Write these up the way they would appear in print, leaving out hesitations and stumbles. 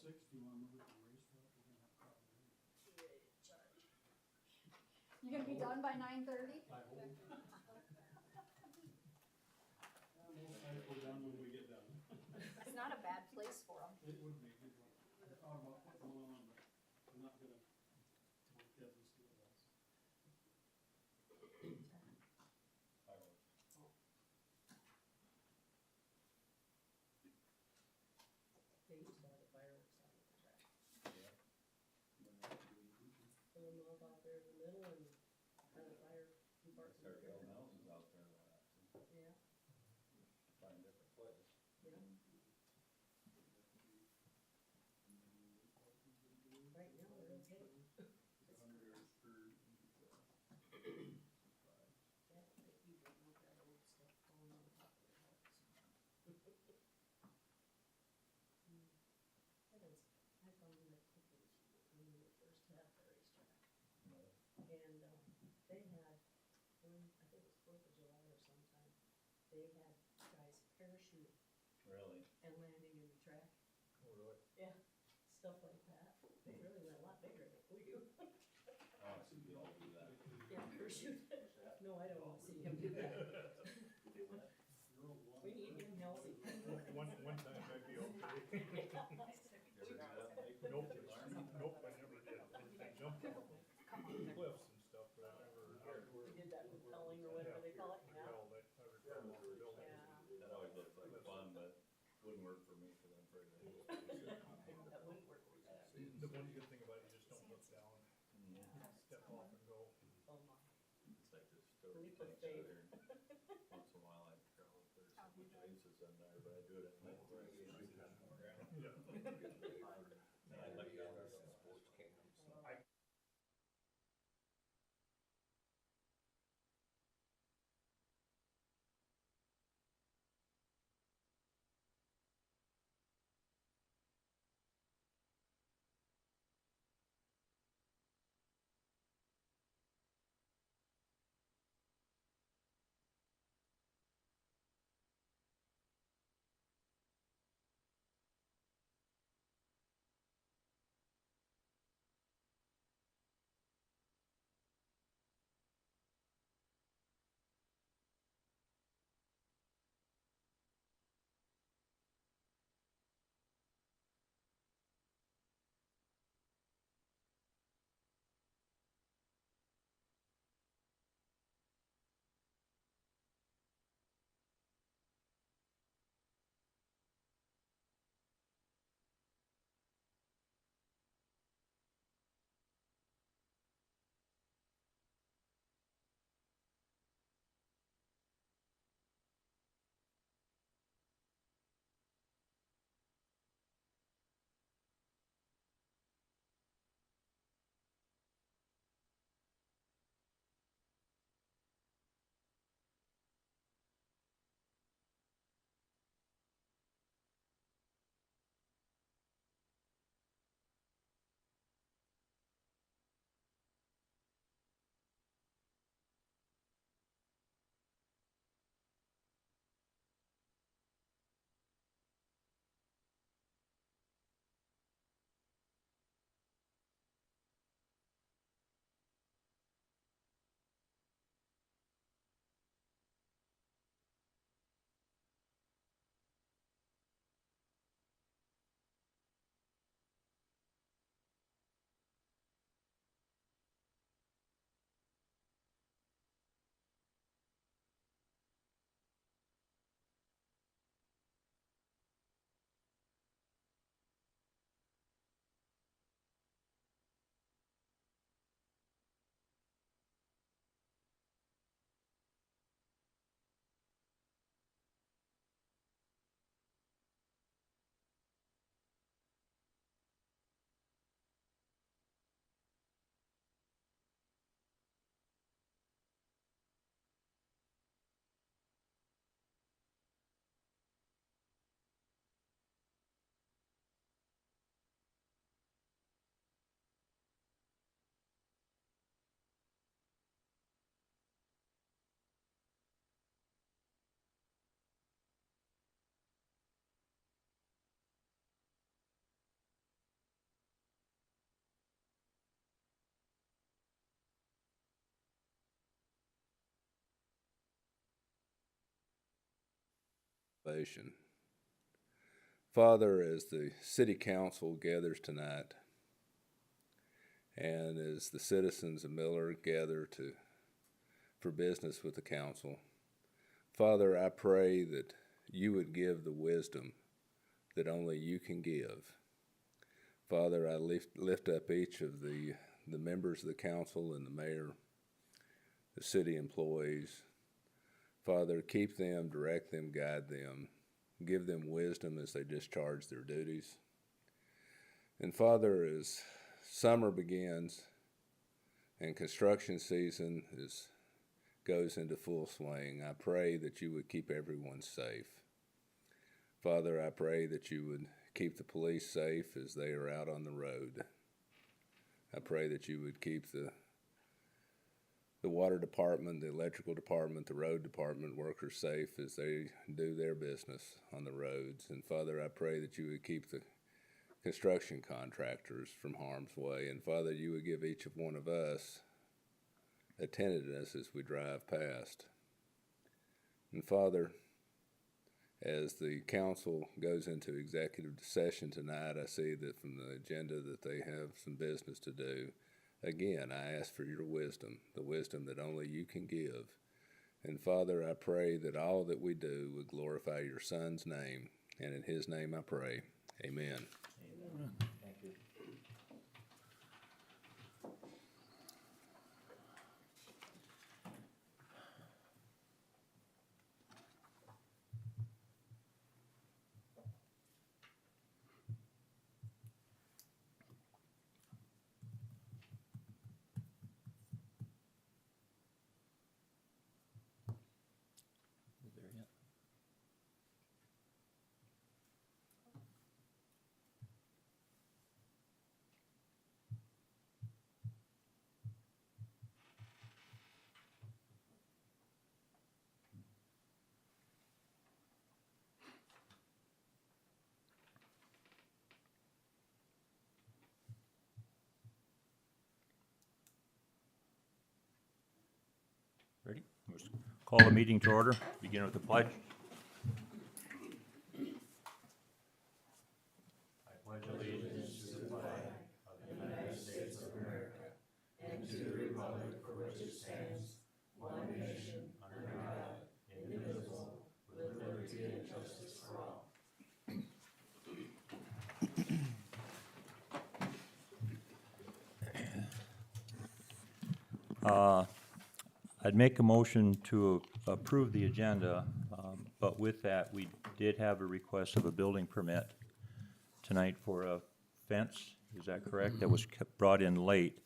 6, do you wanna move it to the racetrack? We're gonna have to You gonna be done by 9:30? I hope. Most likely we're done when we get done. It's not a bad place for them. It would be a good one. I thought about putting one on, but I'm not gonna work that and see what else. They used to have the fireworks out at the track. Yeah. Put them all out there in the middle and kind of fire department. Start building houses out there and all that, so Yeah, find a different place. yeah. Right now, they're okay. It's crazy. Yeah, they keep getting up that old stuff falling on top of their heads. I found them at Tiffany's when we first had the racetrack. And they had, I think it was 4th of July or sometime, they had guys parachuting Really? and landing in the track. Oh, really? Yeah, stuff like that. They really went a lot bigger than we do. Oh, so you all do that. Yeah, parachute. No, I don't wanna see him do that. We need him healthy. One time I'd be okay. You ever do that, Mike? Nope, nope, I never did. I jumped off cliffs and stuff, but I never. We did that rappelling or whatever they call it, yeah. Repel, I repel off the building. Yeah, That always looked like fun, but wouldn't work for me, cause I'm afraid of it. that wouldn't work for that. The one good thing about it, you just don't look down, Yeah. step off and go. Oh my. It's like this story Leap of tanks faith. out there. Once in a while I travel, there's some good places in there, but I do it at night where I can see that more ground. Yeah. And I like that. salvation. Father, as the city council gathers tonight, and as the citizens of Miller gather for business with the council, Father, I pray that you would give the wisdom that only you can give. Father, I lift up each of the members of the council and the mayor, the city employees. Father, keep them, direct them, guide them, give them wisdom as they discharge their duties. And Father, as summer begins and construction season goes into full swing, I pray that you would keep everyone safe. Father, I pray that you would keep the police safe as they are out on the road. I pray that you would keep the water department, the electrical department, the road department workers safe as they do their business on the roads. And Father, I pray that you would keep the construction contractors from harm's way. And Father, you would give each of one of us attentiveness as we drive past. And Father, as the council goes into executive session tonight, I see that from the agenda that they have some business to do. Again, I ask for your wisdom, the wisdom that only you can give. And Father, I pray that all that we do would glorify your Son's name. And in his name I pray. Amen. Amen. Thank you. There yet? Ready? Let's call the meeting to order. Begin with the pledge. I pledge allegiance to the flag of the United States of America and to the republic for which it stands, one nation, under God, indivisible, with liberty and justice for all. I'd make a motion to approve the agenda, but with that, we did have a request of a building permit tonight for a fence, is that correct? That was brought in late.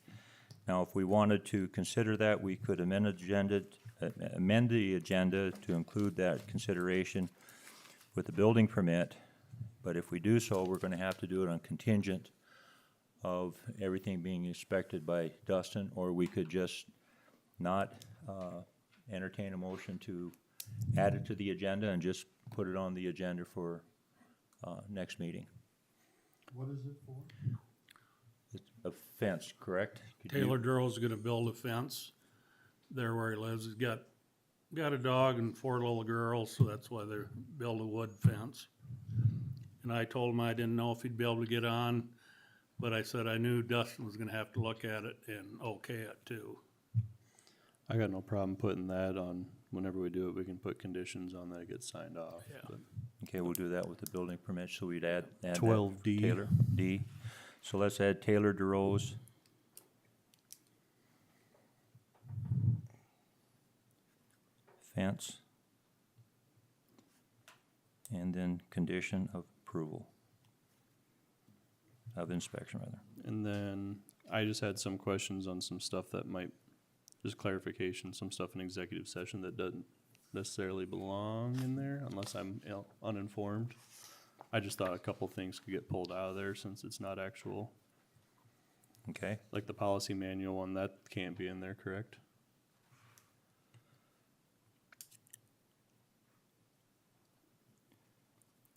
Now, if we wanted to consider that, we could amend the agenda to include that consideration with the building permit, but if we do so, we're gonna have to do it on contingent of everything being inspected by Dustin, or we could just not entertain a motion to add it to the agenda and just put it on the agenda for next meeting. What is it for? It's a fence, correct? Could you- Taylor Durrell's gonna build a fence there where he lives. He's got a dog and 4 little girls, so that's why they built a wood fence. And I told him I didn't know if he'd be able to get on, but I said I knew Dustin was gonna have to look at it and okay it too. I got no problem putting that on. Whenever we do it, we can put conditions on that it gets signed off. Yeah. But Okay, we'll do that with the building permit, so we'd add that 12D. Taylor, D. So let's add Taylor DeRose. Fence. And then condition of approval. Of inspection, rather. And then I just had some questions on some stuff that might, just clarification, some stuff in executive session that doesn't necessarily belong in there unless I'm uninformed. I just thought a couple things could get pulled out of there since it's not actual, Okay, like the policy manual one, that can't be in there, correct?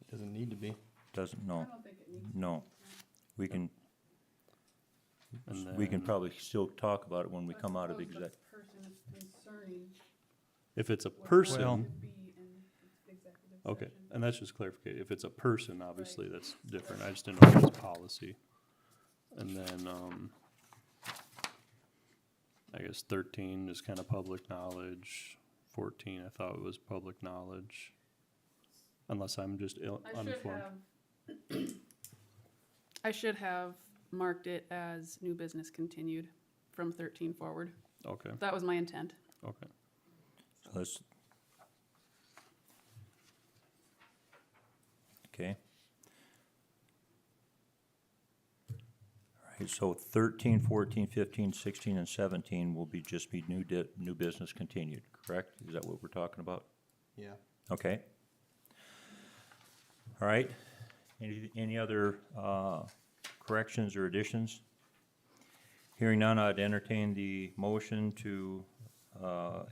It doesn't need to be. doesn't, I no, don't think it needs. no. We can, And we can then probably still talk about it when we come out of exec. Person is concerning if it's a what person, would be in executive Okay, session. and that's just clarification. If it's a person, obviously, that's different. I just didn't know if it was policy. And then, I guess 13 is kind of public knowledge. 14, I thought it was public knowledge. Unless I'm just uninformed. I should have marked it as new business continued from 13 forward. Okay, That was my intent. okay. So let's. Okay. All right, so 13, 14, 15, 16, and 17 will just be new business continued, correct? Is that what we're talking about? Yeah. Okay. All right. Any other corrections or additions? Hearing none, I'd entertain the motion to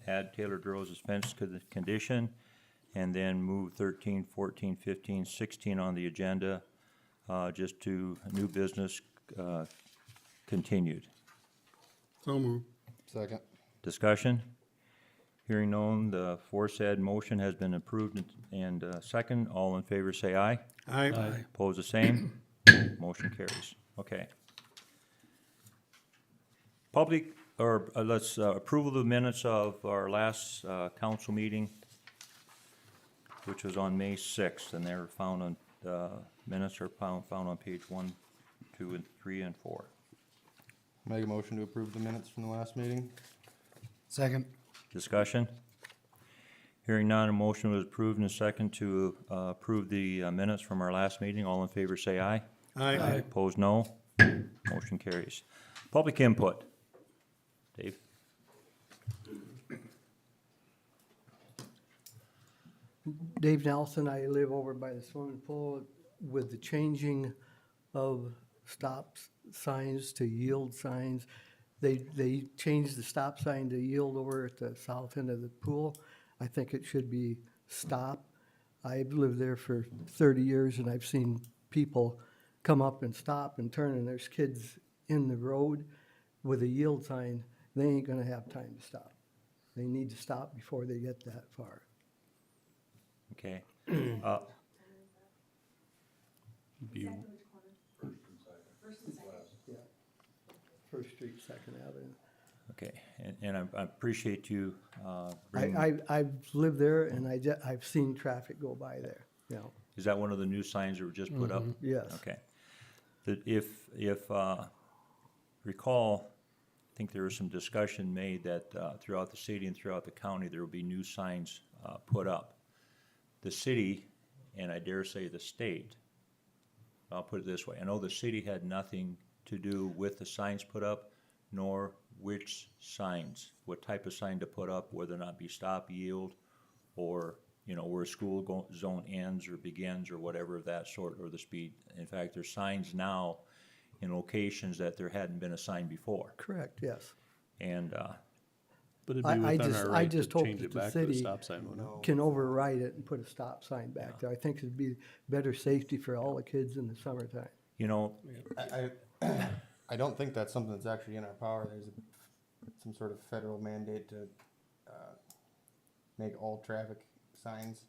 add Taylor Groves' fence to the condition, and then move 13, 14, 15, 16 on the agenda, just to new business continued. So moved. Second. Discussion? Hearing none, the aforesaid motion has been approved and second. All in favor say aye. Aye. Opposed, the same. Motion carries. Okay. Public, or let's approval of the minutes of our last council meeting, which was on May 6th, and they're found on, minutes are found on page 1, 2, and 3, and 4. Make a motion to approve the minutes from the last meeting. Second. Discussion? Hearing none, a motion was approved and a second to approve the minutes from our last meeting. All in favor say aye. Aye. Opposed, no. Motion carries. Public input. Dave? Dave Nelson, I live over by the swimming pool. With the changing of stop signs to yield signs, they changed the stop sign to yield over at the south end of the pool. I think it should be stop. I've lived there for 30 years and I've seen people come up and stop and turn, and there's kids in the road with a yield sign. They ain't gonna have time to stop. They need to stop before they get that far. Okay. Be- First Street, Second Avenue. Okay, and I appreciate you bringing, I've lived there and I've seen traffic go by there, you know, is that one of the new signs that were just put up? yes. Okay. That if recall, I think there was some discussion made that throughout the city and throughout the county, there will be new signs put up. The city, and I dare say the state, I'll put it this way, I know the city had nothing to do with the signs put up, nor which signs, what type of sign to put up, whether or not be stop, yield, or, you know, where a school zone ends or begins or whatever of that sort, or the speed. In fact, there's signs now in locations that there hadn't been a sign before. Correct, yes. And, But it'd I be within just- our I right to just hope change that it the back to a city stop sign, wouldn't it? Can override it and put a stop sign back there. I think it'd be better safety for all the kids in the summertime. you know, I don't think that's something that's actually in our power. There's some sort of federal mandate to make all traffic signs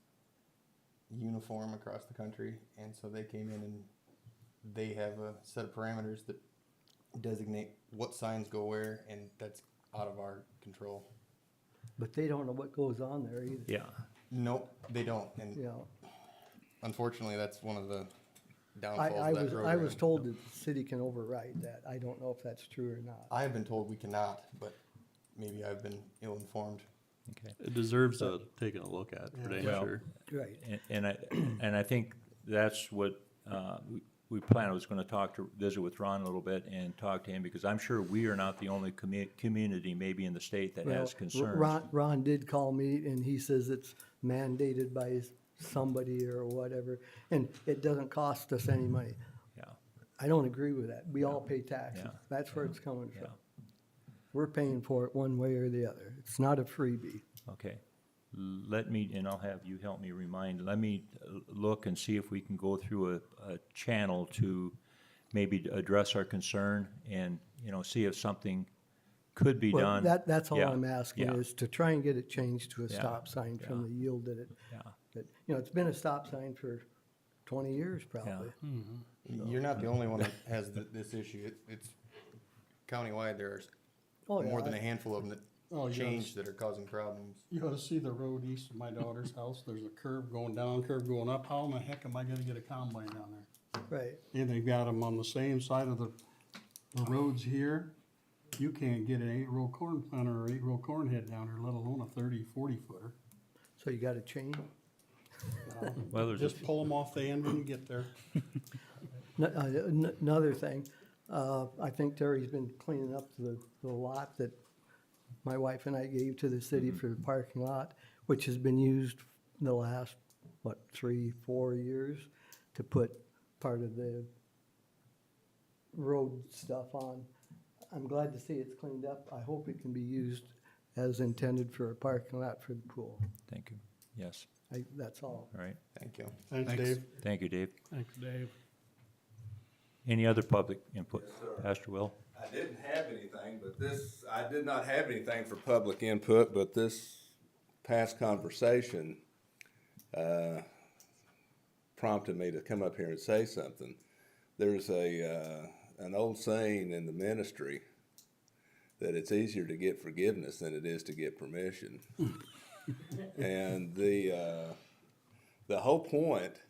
uniform across the country, and so they came in and they have a set of parameters that designate what signs go where, and that's out of our control. But they don't know what goes on there either, yeah, Nope, they don't, and you know. unfortunately, that's one of the downfalls of that I program. was told that the city can override that. I don't know if that's true or not. I have been told we cannot, but maybe I've been ill-informed. okay. It deserves a taking a look at, for damn Well, sure. Right. And I think that's what, we planned, I was gonna visit with Ron a little bit and talk to him, because I'm sure we are not the only community maybe in the state that Well, has concerns. Ron did call me and he says it's mandated by somebody or whatever, and it doesn't cost us any money. Yeah, I don't agree with that. We all pay taxes. Yeah. That's where it's coming yeah, from. We're paying for it one way or the other. It's not a freebie. okay. Let me, and I'll have you help me let me look and see if we can go through a channel to maybe address our concern and, you know, see if something could be Well, done. that's all Yeah, I'm asking yeah. is to try and get it changed to a Yeah, stop sign from yeah. the yield that it Yeah, But, you know, it's been a stop sign for 20 years probably. You're not the only one that has this issue. It's countywide. There's Oh, more yeah, than a handful of them that Oh, yes. change that are causing problems. You ought to see the road east of my daughter's house. There's a curve going down, curve going up. How in the heck am I gonna get a combine down there? Right. And they've got them on the same side of the roads here. You can't get an 8-row corn planter or 8-row corn head down there, let alone a 30, 40 footer. So you got a chain? Well, there's a Just pull them off the end when you get there. Another thing, I think Terry's been cleaning up the lot that my wife and I gave to the city for the parking lot, which has been used the last, 3-4 years to put part of the road stuff on. I'm glad to see it's cleaned up. I hope it can be used as intended for a parking lot for the pool. Thank you. Yes, That's all. all right. Thank you. Thanks, Dave. Thank you, Dave. Thanks, Dave. Any other public input? Pastor Will? I didn't have anything, but I did not have anything for public input, but this past conversation prompted me to come up here and say something. There's an old saying in the ministry that it's easier to get forgiveness than it is to get permission. And the whole point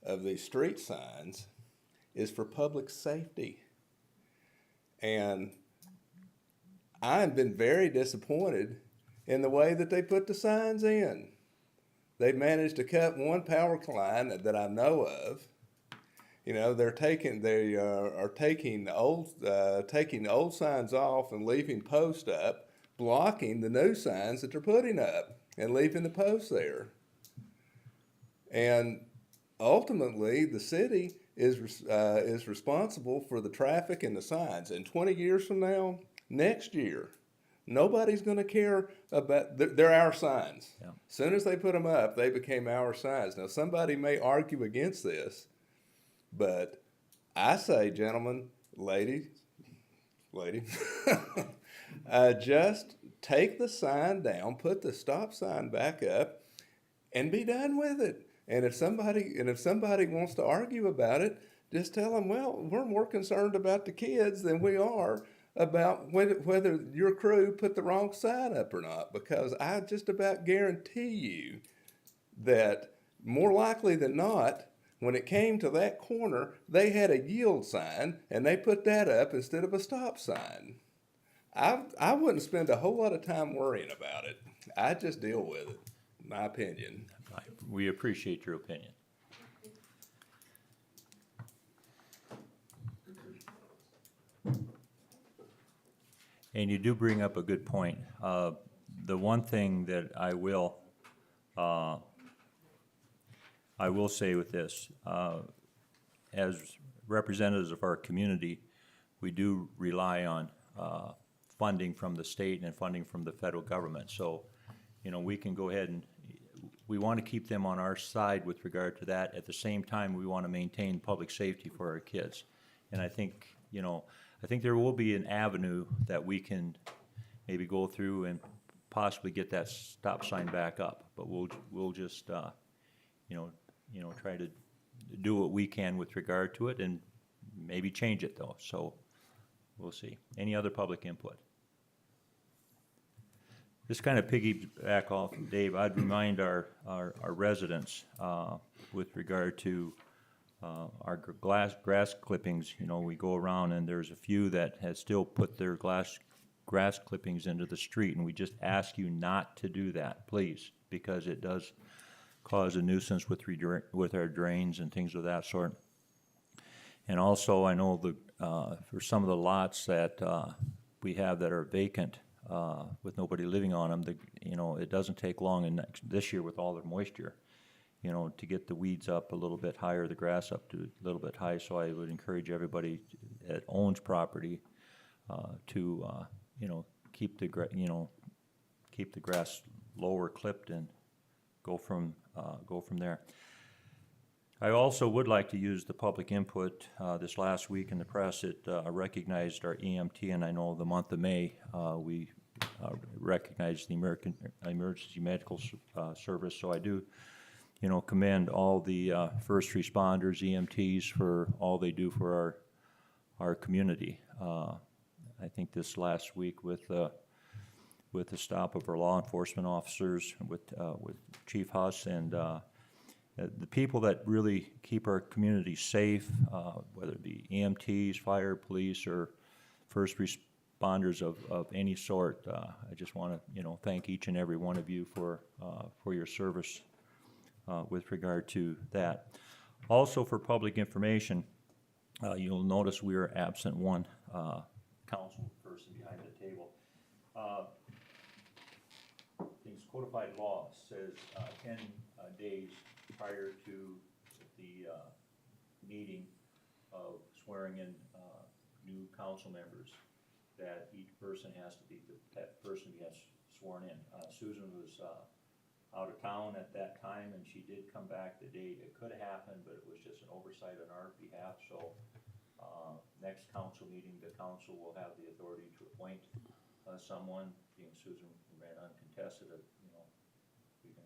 of these street signs is for public safety. And I've been very disappointed in the way that they put the signs in. They managed to cut one power line that I know of. You know, they are taking old signs off and leaving posts up, blocking the new signs that they're putting up and leaving the posts there. And ultimately, the city is responsible for the traffic and the signs. And 20 years from now, next year, nobody's going to care about. They're our signs. Yeah. As soon as they put them up, they became our signs. Now, somebody may argue against this, but I say, gentlemen, lady, just take the sign down, put the stop sign back up, and be done with it. And if somebody wants to argue about it, just tell them, well, we're more concerned about the kids than we are about whether your crew put the wrong sign up or not. Because I just about guarantee you that more likely than not, when it came to that corner, they had a yield sign and they put that up instead of a stop sign. I wouldn't spend a whole lot of time worrying about it. I just deal with it, my opinion. We appreciate your opinion. And you do bring up a good point. The one thing that I will say with this, as representatives of our community, we do rely on funding from the state and funding from the federal government. So, you know, we can go ahead and we want to keep them on our side with regard to that. At the same time, we want to maintain public safety for our kids. And I think, you know, there will be an avenue that we can maybe go through and possibly get that stop sign back up. But we'll just, you know, try to do what we can with regard to it and maybe change it though. So we'll see. Any other public input? This kind of piggyback off Dave, I'd remind our residents with regard to our grass clippings. You know, we go around and there's a few that have still put their grass clippings into the street, and we just ask you not to do that, please, because it does cause a nuisance with our drains and things of that sort. And also, I know for some of the lots that we have that are vacant, with nobody living on them, you know, it doesn't take long this year with all the moisture, you know, to get the weeds up a little bit higher, the grass up to a little bit high. So I would encourage everybody that owns property to, you know, keep the grass lower clipped and go from there. I also would like to use the public input. This last week in the press, it recognized our EMT, and I know the month of May, we recognized the American Emergency Medical Service. So I do commend all the first responders, EMTs, for all they do for our community. I think this last week with the stop of our law enforcement officers, with Chief Huss and the people that really keep our community safe, whether it be EMTs, fire, police, or first responders of any sort. I just want to, thank each and every one of you for your service with regard to that. Also, for public information, you'll notice we are absent one council person behind the table. Things codified law says 10 days prior to the meeting of swearing in new council members, that each person has to be, that person gets sworn in. Susan was out of town at that time, and she did come back the date. It could have happened, but it was just an oversight on our behalf. So next council meeting, the council will have the authority to appoint someone. Being Susan ran uncontested, we can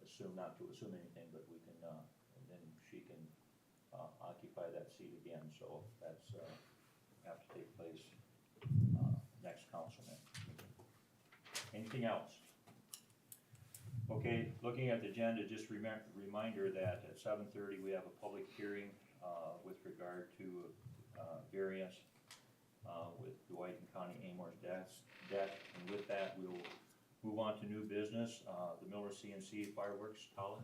assume not to assume anything, but we can, and then she can occupy that seat again. So that's have to take place next council meeting. Anything else? Okay, looking at the agenda, just reminder that at 7:30 we have a public hearing with regard to variance with Dwight and Connie Amor's debt. And with that, we'll move on to new business, the Miller CNC fireworks. Colin?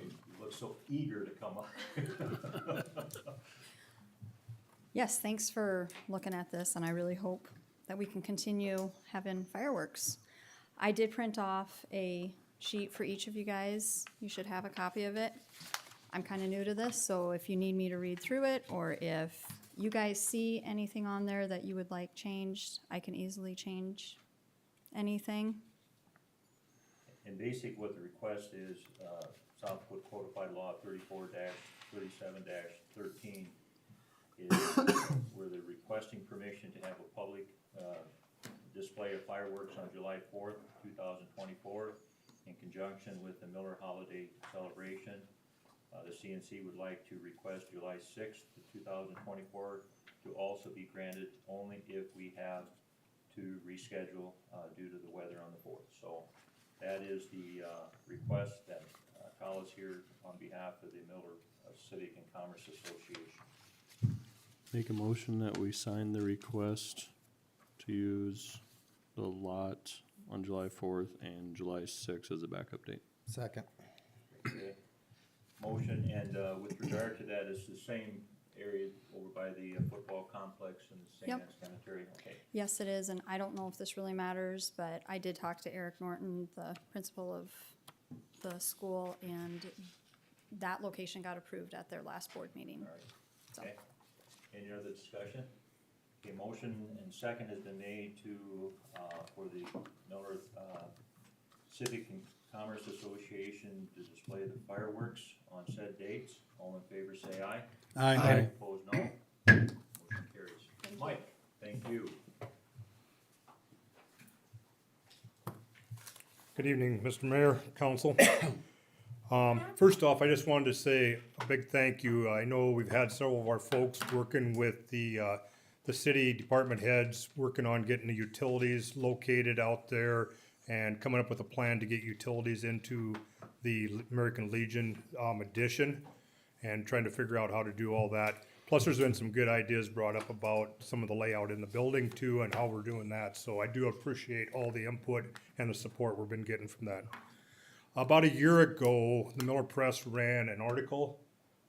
You look so eager to come up. Yes, thanks for looking at this, and I really hope that we can continue having fireworks. I did print off a sheet for each of you guys. You should have a copy of it. I'm kind of new to this, so if you need me to read through it, or if you guys see anything on there that you would like changed, I can easily change anything. In basic, what the request is, South Dakota Codified Law 34-37-13 is where they're requesting permission to have a public display of fireworks on July 4th, 2024 in conjunction with the Miller Holiday Celebration. The CNC would like to request July 6th, 2024 to also be granted only if we have to reschedule due to the weather on the 4th. So that is the request that Kyle is here on behalf of the Miller Civic and Commerce Association. Make a motion that we sign the request to use the lot on July 4th and July 6th as a backup date. Second. Okay. Motion, and with regard to that, it's the same area over by the football complex and the St. Anne's Cemetery. Okay. Yes, it is, and I don't know if this really matters, but I did talk to Eric Norton, the principal of the school, and that location got approved at their last board meeting. All right. So. Okay. Any other discussion? Okay, motion and second has been made to, for the Miller Civic and Commerce Association to display the fireworks on said dates. All in favor say aye. Aye. Opposed, no. Motion carries. Mike, thank you. Good evening, Mr. Mayor, Council. First off, I just wanted to say a big thank you. I know we've had several of our folks working with the city department heads, working on getting the utilities located out there and coming up with a plan to get utilities into the American Legion addition and trying to figure out how to do all that. Plus, there's been some good ideas brought up about some of the layout in the building too and how we're doing that. So I do appreciate all the input and the support we've been getting from that. About a year ago, the Miller Press ran an article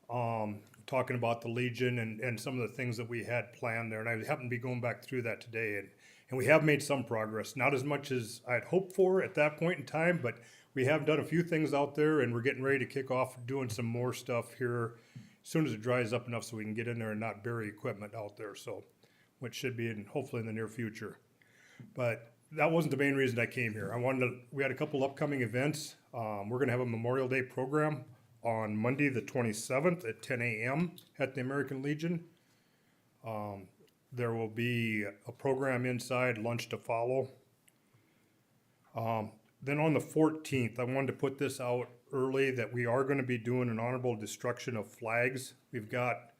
talking about the Legion and some of the things that we had planned there. And I happened to be going back through that today, and we have made some progress. Not as much as I'd hoped for at that point in time, but we have done a few things out there, and we're getting ready to kick off doing some more stuff here as soon as it dries up enough so we can get in there and not bury equipment out there. So, which should be hopefully in the near future. But that wasn't the main reason I came here. We had a couple upcoming events. We're gonna have a Memorial Day program on Monday, the 27th at 10 a.m. at the American Legion. There will be a program inside, lunch to follow. Then on the 14th, I wanted to put this out early that we are gonna be doing an honorable destruction of flags. We've got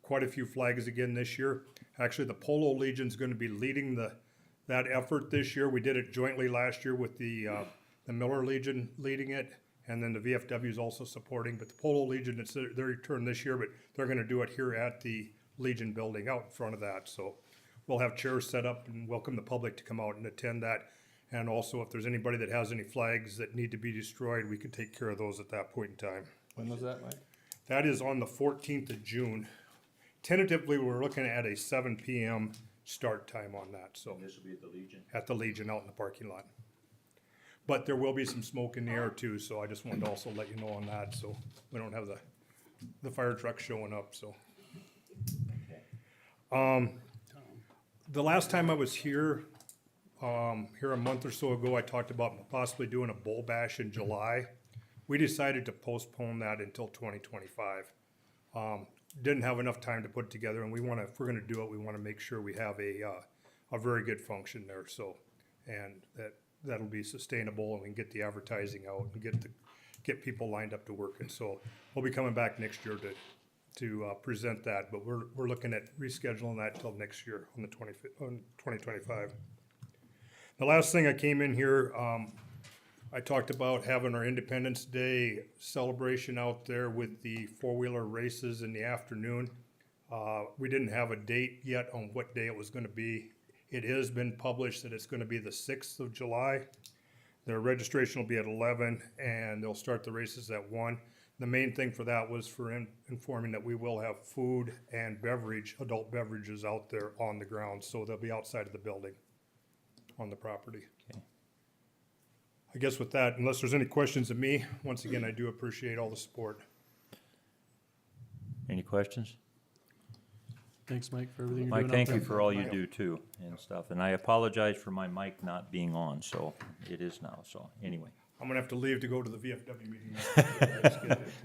quite a few flags again this year. Actually, the Polo Legion's gonna be leading that effort this year. We did it jointly last year with the Miller Legion leading it, and then the VFW is also supporting, but the Polo Legion, it's their turn this year, but they're gonna do it here at the Legion building out in front of that, so we'll have chairs set up and welcome the public to come out and attend that. And also, if there's anybody that has any flags that need to be destroyed, we can take care of those at that point in time. When was that, Mike? That is on the 14th of June. Tentatively, we're looking at a 7 PM start time on that, so. This will be at the Legion. At the Legion out in the parking lot. But there will be some smoke in the air too, so I just wanted to also let you know on that, so we don't have the fire truck showing up, so. The last time I was here a month or so ago, I talked about possibly doing a bull bash in July. We decided to postpone that until 2025. Didn't have enough time to put it together, and we wanna, if we're gonna do it, we wanna make sure we have a very good function there, so. And that'll be sustainable, and we can get the advertising out and get people lined up to work. And so we'll be coming back next year to present that, but we're looking at rescheduling that till next year on 2025. The last thing I came in here, I talked about having our Independence Day celebration out there with the four-wheeler races in the afternoon. We didn't have a date yet on what day it was gonna be. It has been published that it's gonna be the 6th of July. Their registration will be at 11, and they'll start the races at 1. The main thing for that was for informing that we will have food and adult beverages out there on the ground, so they'll be outside of the building on the property. Okay. I guess with that, unless there's any questions of me, once again, I do appreciate all the support. Any questions? Thanks, Mike, for everything you're Mike, doing thank out you there. for all you do too and stuff. And I apologize for my mic not being on, so it is now, so anyway. I'm gonna have to leave to go to the VFW meeting.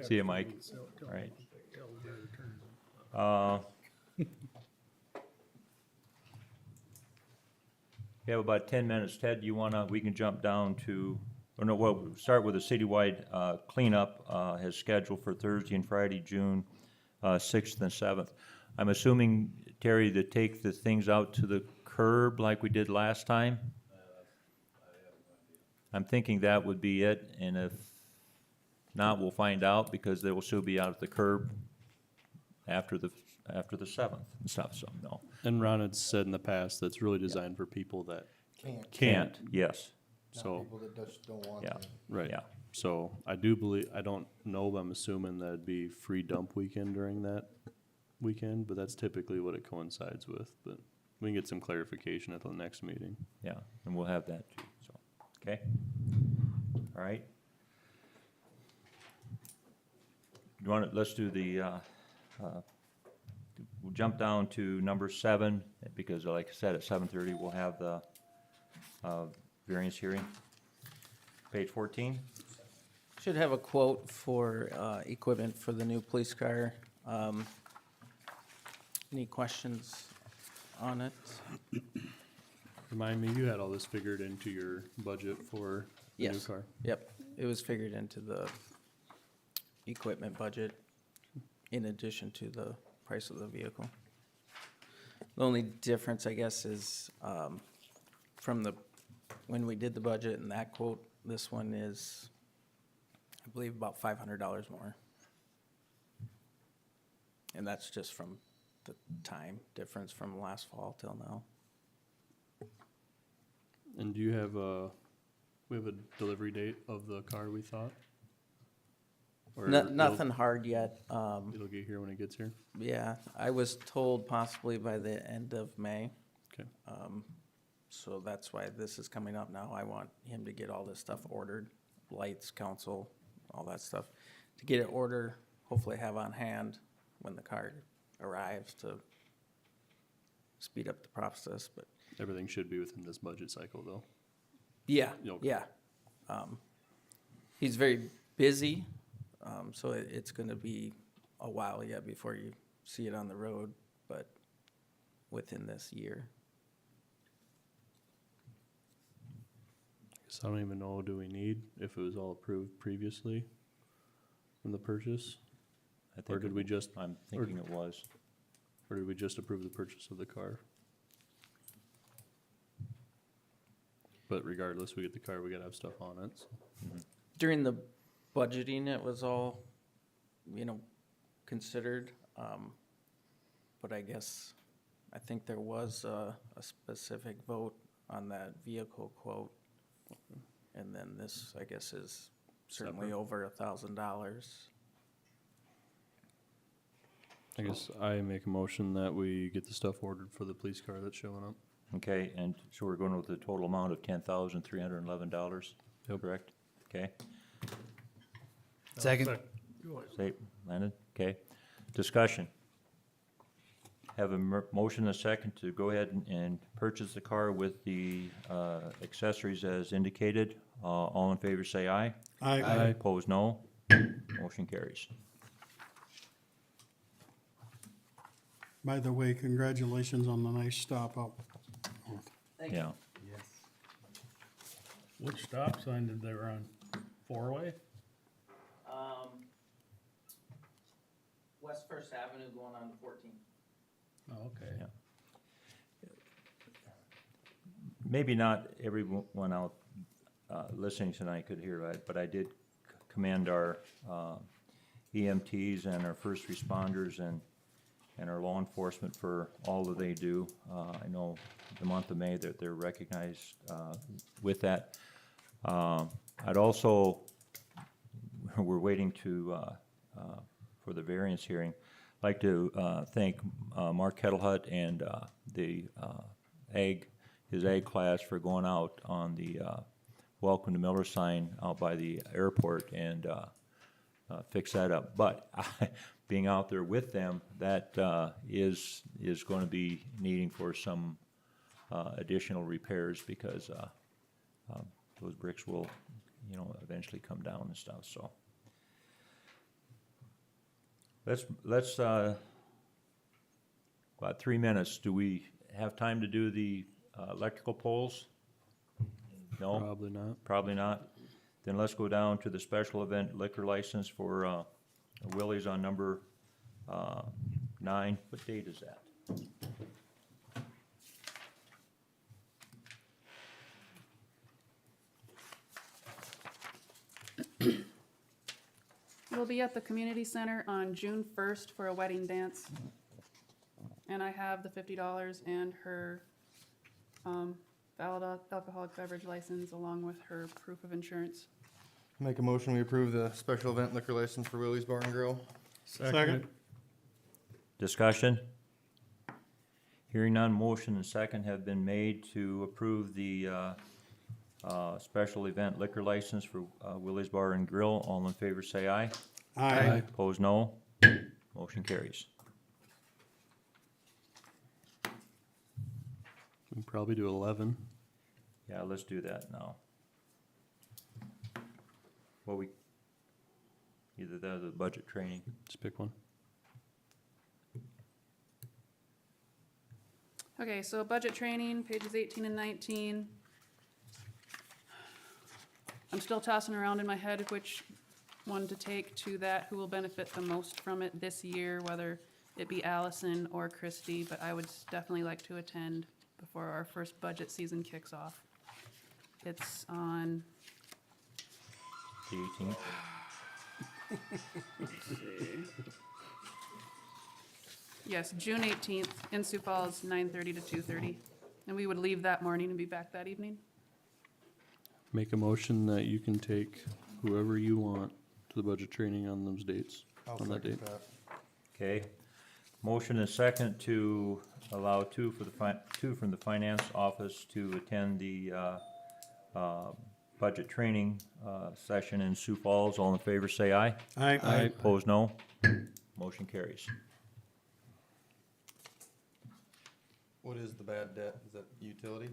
See you, Mike. All right. We have about 10 minutes. Ted, we can jump down to, we'll start with a citywide cleanup as scheduled for Thursday and Friday, June 6th and 7th. I'm assuming, Terry, to take the things out to the curb like we did last time? I'm thinking that would be it, and if not, we'll find out, because they will still be out at the curb after the 7th and stuff, so no. And Ron had said in the past, that's really designed for people that Can't. Yes, Not So- people that just don't want yeah, to. right. yeah. So I do believe, I don't know, but I'm assuming that'd be free dump weekend during that weekend, but that's typically what it coincides with. But we can get some clarification at the next meeting. Yeah, and we'll have that too, so, okay? All right. You want to, let's do we'll jump down to number 7, because like I said, at 7:30, we'll have the variance hearing. Page 14. Should have a quote for equipment for the new police car. Any questions on it? Remind me, you had all this figured into your budget for the new Yes. car? Yep, it was figured into the equipment budget in addition to the price of the vehicle. The only difference, I guess, is from when we did the budget and that quote, this one is, I believe, about $500 more. And that's just from the time difference from last fall till now. And do you have we have a delivery date of the car, we thought? Or Nothing hard yet. It'll get here when it gets here? Yeah, I was told possibly by the end of May. Okay. So that's why this is coming up now. I want him to get all this stuff ordered, lights, council, all that stuff. To get it ordered, hopefully have on hand when the car arrives to speed up the process, but. Everything should be within this budget cycle, though. Yeah, Okay. yeah. He's very busy, so it's gonna be a while yet before you see it on the road, but within this year. Guess I don't even know, do we need, if it was all approved previously from the purchase? I Or think did we just, I'm thinking it was. or did we just approve the purchase of the car? But regardless, we get the car, we gotta have stuff on it, so. During the budgeting, it was all, considered. But I guess, I think there was a specific vote on that vehicle quote. And then this, I guess, is certainly Separate. over $1,000. I guess I make a motion that we get the stuff ordered for the police car that's showing up. Okay, and so we're going with the total amount of $10,311, Yep. correct? Okay, Second. say, Landon, okay. Discussion. Have a motion and a second to go ahead and purchase the car with the accessories as indicated. All in favor say aye. I, Opposed, no. Motion carries. by the way, congratulations on the nice stop up. Yeah. Which stop sign did they run? Four-way? West First Avenue going on to 14. Oh, okay. Yeah. Maybe not everyone out listening tonight could hear it, but I did commend our EMTs and our first responders and our law enforcement for all that they do. I know the month of May that they're recognized with that. I'd also, we're waiting for the variance hearing. I'd like to thank Mark Kettlehut and the his ag class for going out on the Welcome to Miller sign out by the airport and fix that up. But being out there with them, that is going to be needing for some additional repairs because those bricks will, eventually come down and stuff. So let's about 3 minutes. Do we have time to do the electrical poles? No, Probably not. probably not. Then let's go down to the special event liquor license for Willie's on number 9. What date is that? We'll be at the community center on June 1st for a wedding dance. And I have the $50 and her valid alcoholic beverage license along with her proof of insurance. Make a motion, we approve the special event liquor license for Willie's Bar and Grill. Second. Discussion? Hearing none, motion and second have been made to approve the special event liquor license for Willie's Bar and Grill. All in favor say aye. I, Opposed, no. Motion carries. We can probably do 11. Yeah, let's do that now. Well, either that or the budget training. Just pick one. Okay, so budget training, pages 18 and 19. I'm still tossing around in my head which one to take to that, who will benefit the most from it this year, whether it be Allison or Christy, but I would definitely like to attend before our first budget season kicks off. It's on, The 18th. yes, June 18th in Sioux Falls, 9:30 to 2:30. And we would leave that morning and be back that evening. Make a motion that you can take whoever you want to the budget training on those dates, I'll on that second date. that. Okay. Motion and second to allow two from the finance office to attend the budget training session in Sioux Falls. All in favor say aye. I, Opposed, no. Motion carries. What is the bad debt? Is that utility?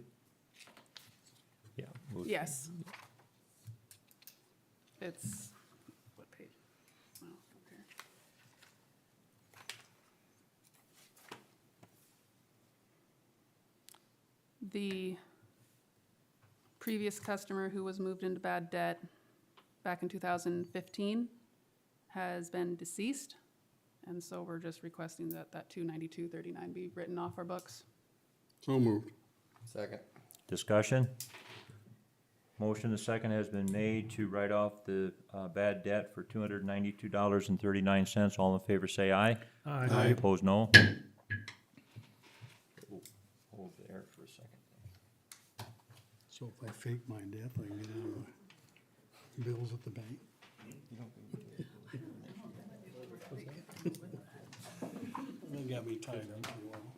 Yeah. we'll- Yes. It's, what page? Oh, okay. The previous customer who was moved into bad debt back in 2015 has been deceased. And so we're just requesting that that 292.39 be written off our books. So moved. Second. Discussion? Motion and second has been made to write off the bad debt for $292.39. All in favor say aye. Aye. Opposed, no. Hold there for a second. So if I fake my death, I can get out of the bills at the bank? They got me tied up for a while.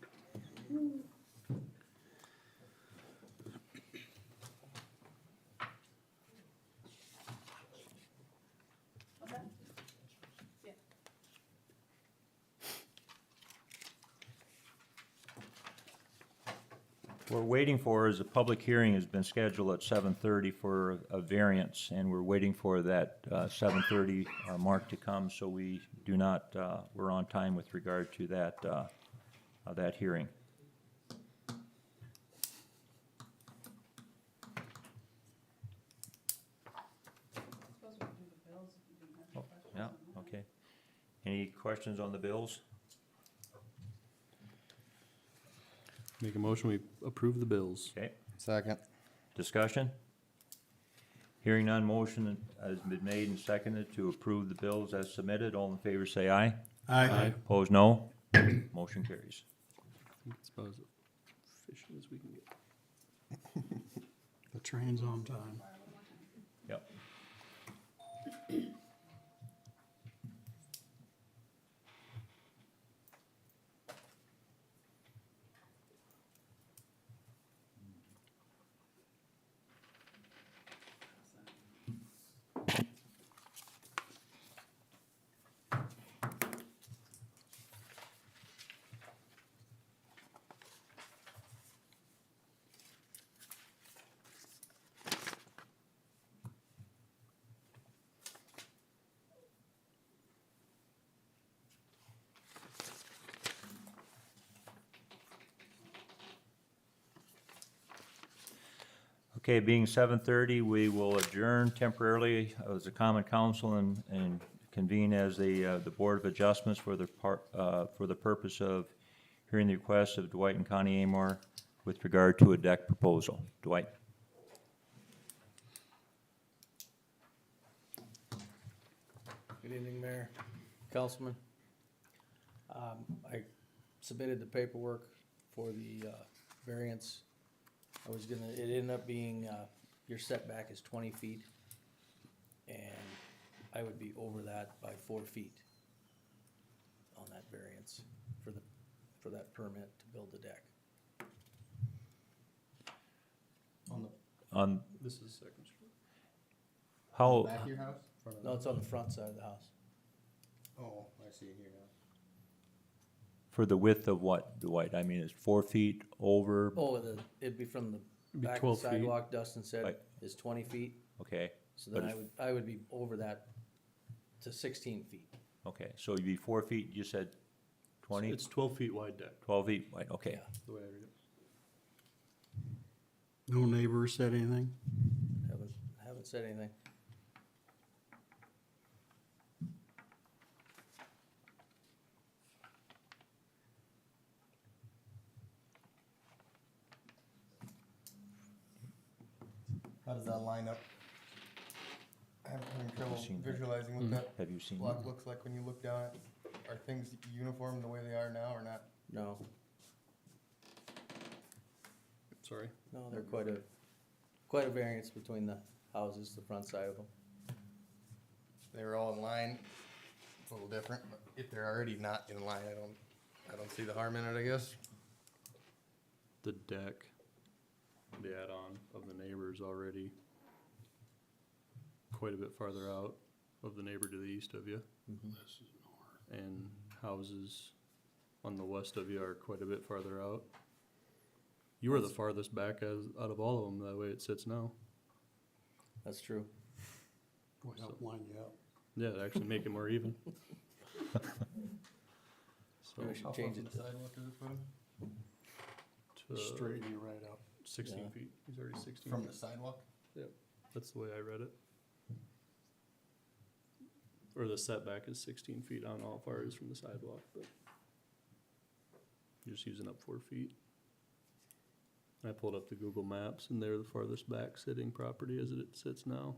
What we're waiting for is a public hearing has been scheduled at 7:30 for a variance, and we're waiting for that 7:30 mark to come, so we do not, we're on time with regard to that, that hearing. Oh, yeah, okay. Any questions on the bills? Make a motion, we approve the bills. Okay. Second. Discussion? Hearing none, motion has been made and seconded to approve the bills as submitted. All in favor say aye. Aye. Opposed, no. Motion carries. I think it's about as efficient as we can get. The train's on time. Yep. Okay, being 7:30, we will adjourn temporarily as a common council and convene as the Board of Adjustments for the purpose of hearing the request of Dwight and Connie Amor with regard to a deck proposal. Dwight? Good evening, Mayor, Councilman. I submitted the paperwork for the variance. It ended up being, your setback is 20 feet, and I would be over that by 4 feet on that variance for that permit to build the deck. On This is Second Street. how, Back of your house? No, it's on the front side of the house. Oh, I see it here now. for the width of what, Dwight? I mean, it's 4 feet over, Oh, it'd be from the Be back of 12 the feet. sidewalk, Dustin said, Right. is 20 feet. okay, So then But I would be over that to 16 feet. okay, so you'd be 4 feet, you said 20? It's 12 feet wide deck, 12 feet, right, okay. Yeah. the way I read it. No neighbors said anything? Haven't said anything. How does that line up? I'm having trouble seen that. visualizing what that Have you seen block that? looks like when you look down it. Are things uniform the way they are now or not? No, Sorry. no, they're quite a variance between the houses, the front side of them. They were all in line, a little different, but if they're already not in line, I don't see the harm in it, I guess. The deck, the add-on of the neighbors already quite a bit farther out of the neighbor to the east of you. And houses on the west of you are quite a bit farther out. You are the farthest back out of all of them, the way it sits now. That's true. Boy, help line you up. Yeah, it'd actually make it more even. So, Maybe we should change it to, sidewalk is it put in? to Straighten you right up. 16 Yeah. feet. He's already 16 From feet. the sidewalk? Yep, that's the way I read it. Or the setback is 16 feet. I don't know how far it is from the sidewalk, but you're just using up 4 feet. I pulled up the Google Maps and they're the farthest back sitting property as it sits now.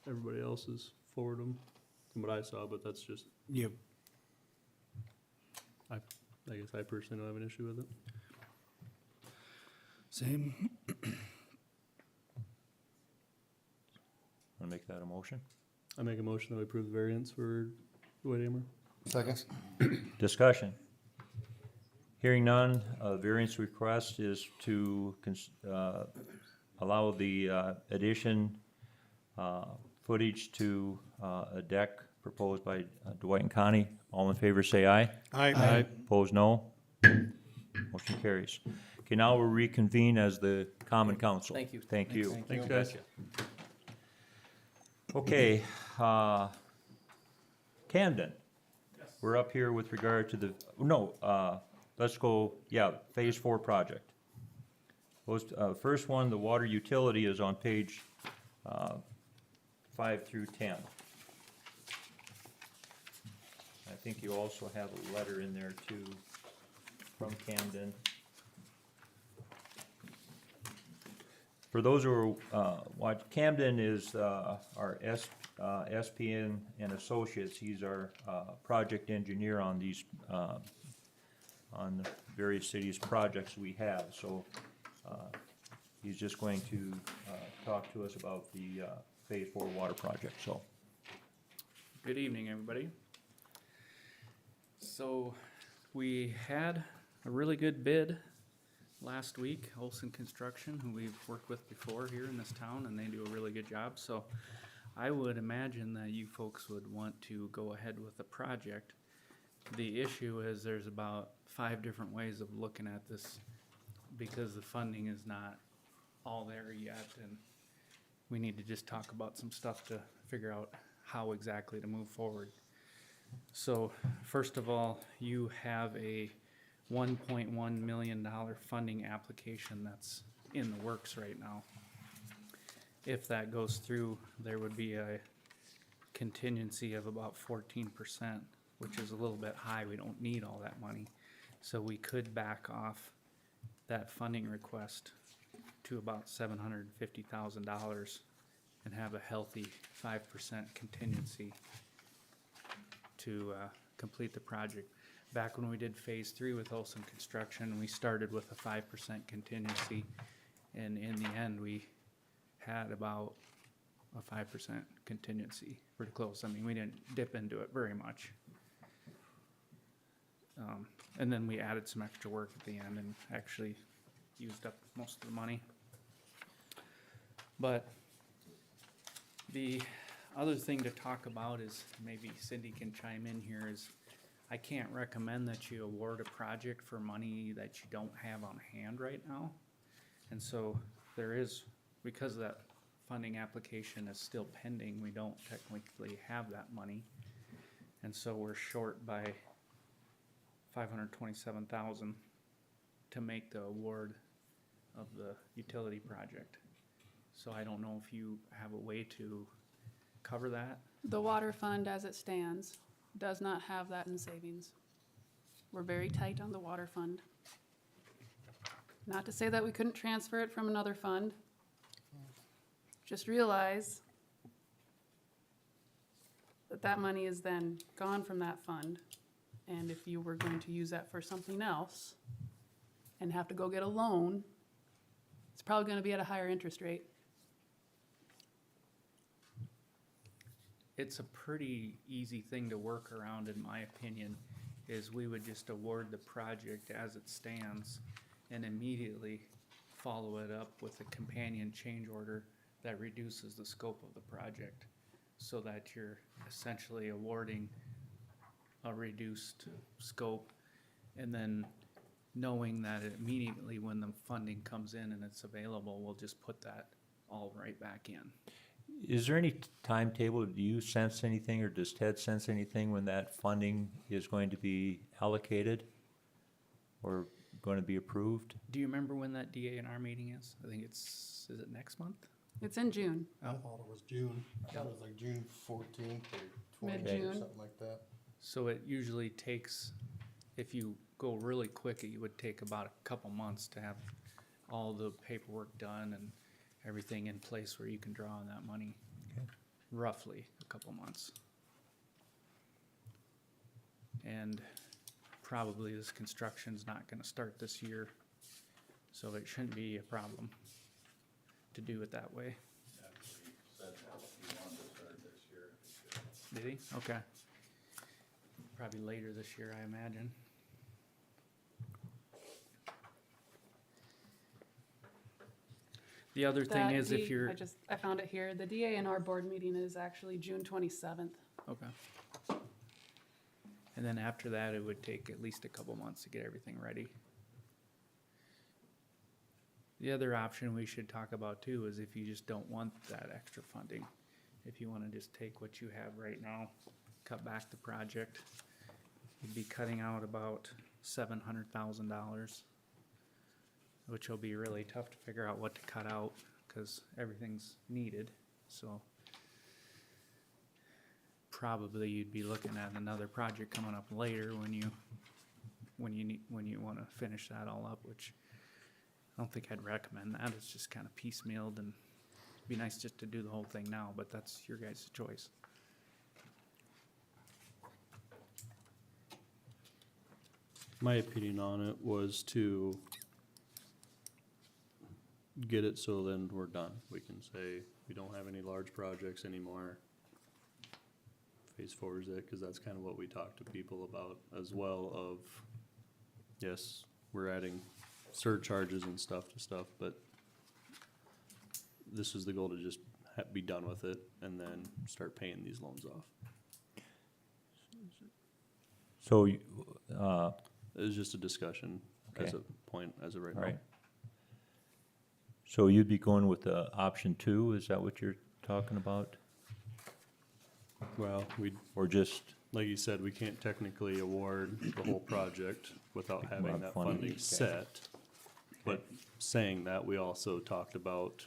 Everybody else is forward them from what I saw, but that's just, Yep. I guess I personally don't have an issue with it. Same. Wanna make that a motion? I make a motion that we approve the variance for Whittimer. Second. Discussion. Hearing none, variance request is to allow the addition footage to a deck proposed by Dwight and Connie. All in favor, say aye. Aye. Opposed, no. Motion carries. Okay, now we'll reconvene as the common council. Thank you. Thank you. Thanks, guys. Okay, Camden. We're up here with regard to the, let's go, Phase 4 project. First one, the water utility is on page 5 through 10. I think you also have a letter in there too from Camden. For those who watch, Camden is our SPN and Associates. He's our project engineer on these, on the various cities' projects we have. So he's just going to talk to us about the Phase 4 water project, so. Good evening, everybody. So we had a really good bid last week, Olson Construction, who we've worked with before here in this town, and they do a really good job. So I would imagine that you folks would want to go ahead with the project. The issue is there's about 5 different ways of looking at this because the funding is not all there yet, and we need to just talk about some stuff to figure out how exactly to move forward. So first of all, you have a $1.1 million funding application that's in the works right now. If that goes through, there would be a contingency of about 14%, which is a little bit high. We don't need all that money. So we could back off that funding request to about $750,000 and have a healthy 5% contingency to complete the project. Back when we did Phase 3 with Olson Construction, we started with a 5% contingency, and in the end, we had about a 5% contingency, pretty close. I mean, we didn't dip into it very much. And then we added some extra work at the end and actually used up most of the money. But the other thing to talk about is, maybe Cindy can chime in here, is I can't recommend that you award a project for money that you don't have on hand right now. And so there is, because that funding application is still pending, we don't technically have that money. And so we're short by $527,000 to make the award of the utility project. So I don't know if you have a way to cover that. The water fund as it stands does not have that in savings. We're very tight on the water fund. Not to say that we couldn't transfer it from another fund. Just realize that that money is then gone from that fund. And if you were going to use that for something else and have to go get a loan, it's probably gonna be at a higher interest rate. It's a pretty easy thing to work around, in my opinion, is we would just award the project as it stands and immediately follow it up with a companion change order that reduces the scope of the project, so that you're essentially awarding a reduced scope, and then knowing that immediately when the funding comes in and it's available, we'll just put that all right back in. Is there any timetable? Do you sense anything, or does Ted sense anything when that funding is going to be allocated or going to be approved? Do you remember when that DANR meeting is? I think is it next month? It's in June. I thought it was June. I thought it was like June 14th or 20th or Mid-June. something like that. So it usually takes, if you go really quick, it would take about a couple months to have all the paperwork done and everything in place where you can draw on that money. Okay. Roughly a couple months. And probably this construction's not gonna start this year, so it shouldn't be a problem to do it that way. Did he? Okay. Probably later this year, I imagine. The other thing That is if D- you're, I found it here. The DANR board meeting is actually June 27th. okay. And then after that, it would take at least a couple months to get everything ready. The other option we should talk about too is if you just don't want that extra funding. If you wanna just take what you have right now, cut back the project, you'd be cutting out about $700,000, which will be really tough to figure out what to cut out, cause everything's needed, so. Probably you'd be looking at another project coming up later when you wanna finish that all up, which I don't think I'd recommend that. It's just kinda piecemealed, and it'd be nice just to do the whole thing now, but that's your guys' choice. My opinion on it was to get it so then we're done. We can say we don't have any large projects anymore. Phase 4 is it, cause that's kinda what we talked to people about as well of, yes, we're adding surcharges and stuff to stuff, but this is the goal to just be done with it and then start paying these loans off. So, It was just a discussion as Okay. a point as of right now. right. So you'd be going with option 2, is that what you're talking about? Well, Or just, like you said, we can't technically award the whole project without having Without that funding, funding okay. set. But saying that, we also talked about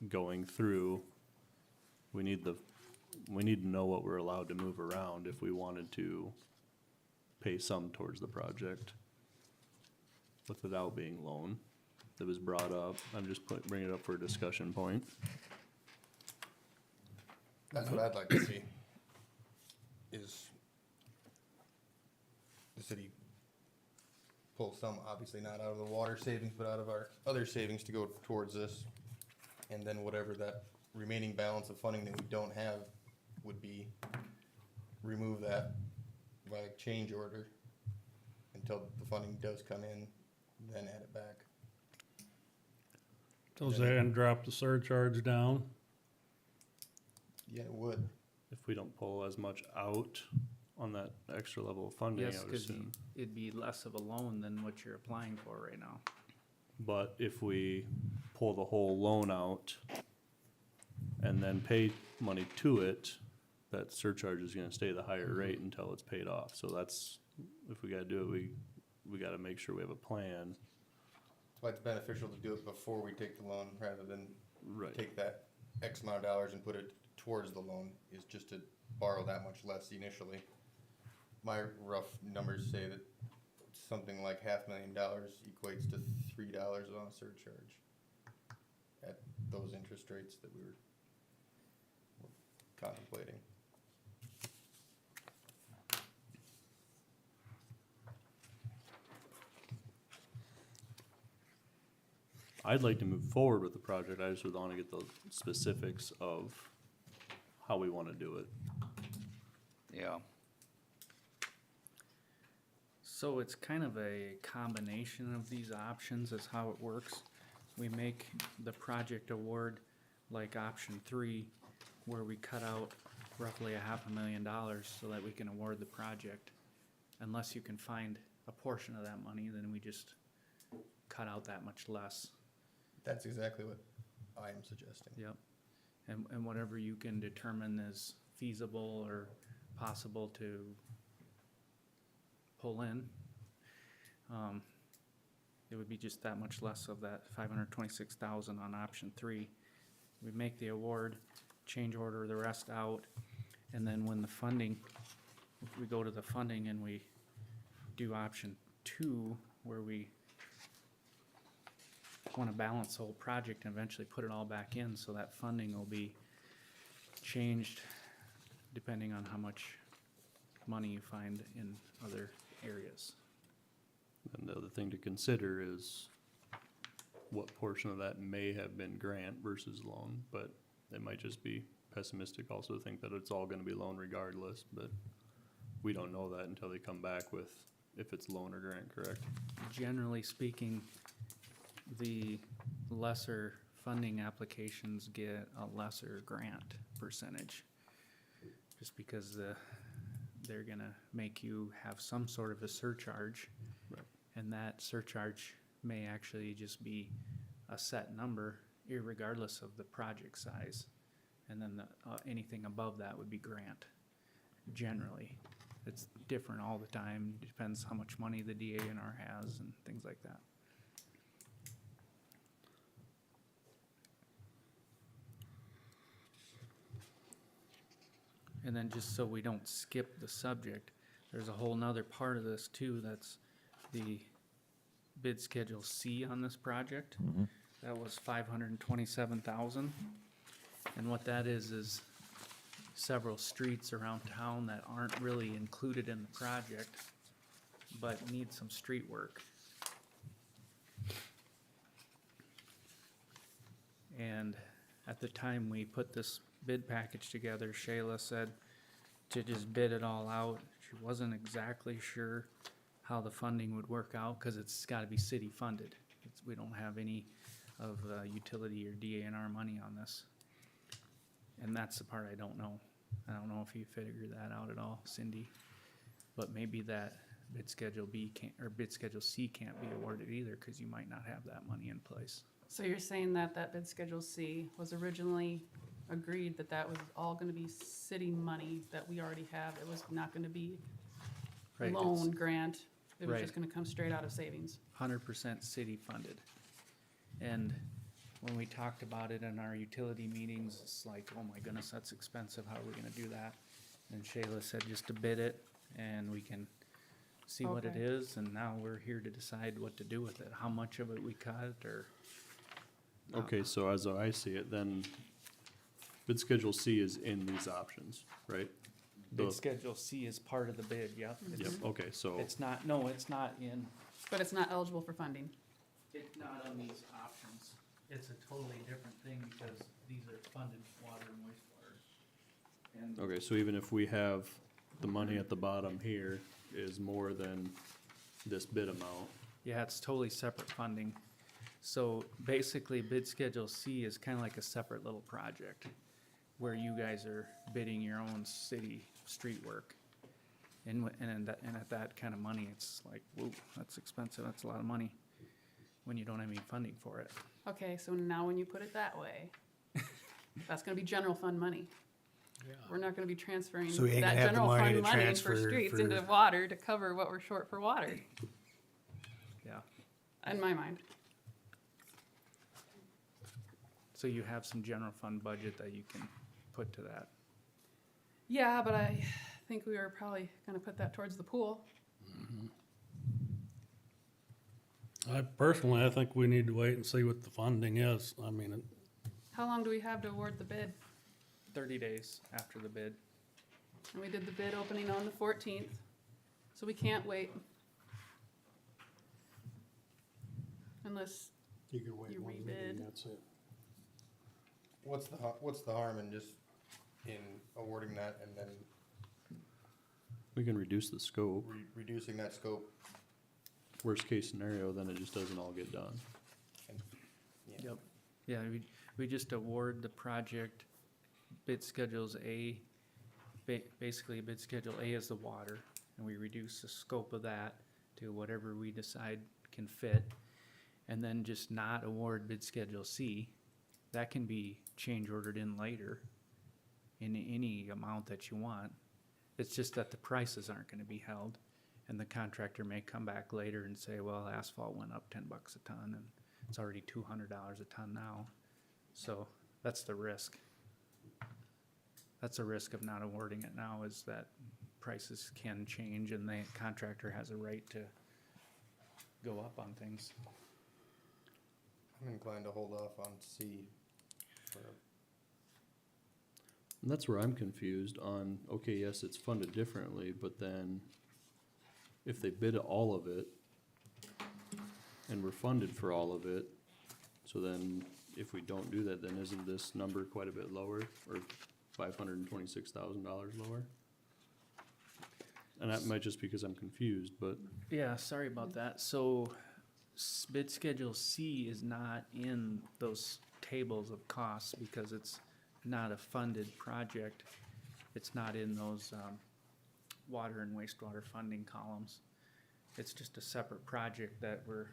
going through, we need to know what we're allowed to move around if we wanted to pay some towards the project without being loan. That was brought up. I'm just bringing it up for a discussion point. That's what I'd like to see, is the city pull some, obviously not out of the water savings, but out of our other savings to go towards this. And then whatever that remaining balance of funding that we don't have would be, remove that by change order until the funding does come in, then add it back. Does that and drop the surcharge down? Yeah, it would. If we don't pull as much out on that extra level of funding, Yes, I would cause assume. it'd be less of a loan than what you're applying for right now. But if we pull the whole loan out and then pay money to it, that surcharge is gonna stay the higher rate until it's paid off. So that's, if we gotta do it, we gotta make sure we have a plan. That's why it's beneficial to do it before we take the loan, rather than Right. take that X amount of dollars and put it towards the loan, is just to borrow that much less initially. My rough numbers say that something like $500,000 equates to $3 on a surcharge at those interest rates that we were contemplating. I'd like to move forward with the project. I just would wanna get those specifics of how we wanna do it. Yeah. So it's kind of a combination of these options is how it works. We make the project award like option 3, where we cut out roughly $500,000 so that we can award the project. Unless you can find a portion of that money, then we just cut out that much less. That's exactly what I am suggesting. Yep. And whatever you can determine is feasible or possible to pull in. it would be just that much less of that 526,000 on option 3. We make the award, change order the rest out, and then when the funding, if we go to the funding and we do option 2, where we want to balance the whole project and eventually put it all back in, so that funding will be changed depending on how much money you find in other areas. And the other thing to consider is what portion of that may have been grant versus loan, but it might just be pessimistic also to think that it's all gonna be loan regardless, but we don't know that until they come back with if it's loan or grant, correct? Generally speaking, the lesser funding applications get a lesser grant percentage. Just because they're gonna make you have some sort of a surcharge. Right. And that surcharge may actually just be a set number irregardless of the project size. And then anything above that would be grant, generally. It's different all the time, depends how much money the DANR has and things like that. And then just so we don't skip the subject, there's a whole nother part of this too, that's the bid schedule C on this project. That was 527,000. And what that is several streets around town that aren't really included in the project, but need some street work. And at the time we put this bid package together, Shayla said to just bid it all out. She wasn't exactly sure how the funding would work out, cause it's gotta be city funded. We don't have any of utility or DANR money on this. And that's the part I don't know. I don't know if you figured that out at all, Cindy. But maybe that bid schedule B can't, or bid schedule C can't be awarded either, cause you might not have that money in place. So you're saying that that bid schedule C was originally agreed that that was all gonna be city money that we already have? It was not gonna be Right, loan, grant? It was Right. just gonna come straight out of savings? 100% city funded. And when we talked about it in our utility meetings, it's like, oh my goodness, that's expensive, how are we gonna do that? And Shayla said just to bid it, and we can see what it Okay. is, and now we're here to decide what to do with it, how much of it we cut, or. Okay, so as I see it, then bid schedule C is in these options, right? Bid The- schedule C is part of the bid, yep. Yep, okay, so, It's not, no, it's not in, But it's not eligible for funding? it's not on these options. It's a totally different thing because these are funded water and wastewater. And okay, so even if we have the money at the bottom here is more than this bid amount, yeah, it's totally separate funding. So basically, bid schedule C is kind of like a separate little project where you guys are bidding your own city street work. And at that kind of money, it's like, whoa, that's expensive, that's a lot of money when you don't have any funding for it. Okay, so now when you put it that way, that's gonna be general fund money. We're not gonna be transferring So we ain't that gonna have the general money fund to money for transfer streets for- into water to cover what we're short for water, Yeah. in my mind. So you have some general fund budget that you can put to that. Yeah, but I think we were probably gonna put that towards the pool. I think we need to wait and see what the funding is. I mean, How long do we have to award the bid? 30 days after the bid. And we did the bid opening on the 14th, so we can't wait. Unless, You could wait You one rebid. meeting, that's it. What's the harm in just in awarding that and then we can reduce the scope. reducing that scope? Worst case scenario, then it just doesn't all get done. And, Yep. Yeah, we just award the project bid schedules A, basically bid schedule A is the water, and we reduce the scope of that to whatever we decide can fit, and then just not award bid schedule C. That can be change ordered in later in any amount that you want. It's just that the prices aren't gonna be held, And the contractor may come back later and say, well, asphalt went up $10 a ton and it's already $200 a ton now. So that's the risk. That's a risk of not awarding it now, is that prices can change and the contractor has a right to go up on things. I'm inclined to hold off on C for And that's where I'm confused on, okay, yes, it's funded differently, but then if they bid all of it and we're funded for all of it, so then if we don't do that, then isn't this number quite a bit lower, or $526,000 lower? And that might just because I'm confused, but Yeah, sorry about that. So bid schedule C is not in those tables of costs because it's not a funded project. It's not in those water and wastewater funding columns. It's just a separate project that we're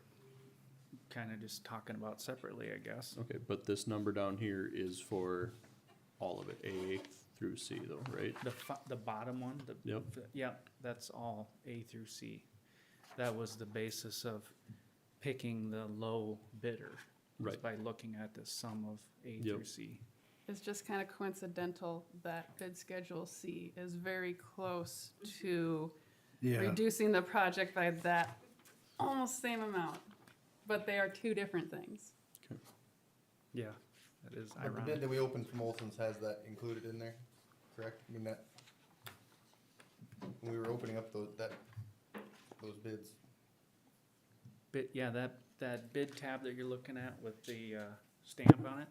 kind of just talking about separately, I guess. okay, but this number down here is for all of it, A through C though, right? The bottom one, Yep. Yep, that's all A through C. That was the basis of picking the low bidder, was Right. by looking at the sum of A Yep. through C. It's just kind of coincidental that bid schedule C is very close to reducing the project by that almost same amount, but they are two different things. Yeah, that is But the bid ironic. that we opened from Olson's has that included in there, correct? I mean, that, when we were opening up those bids. Yeah, that bid tab that you're looking at with the stamp on it,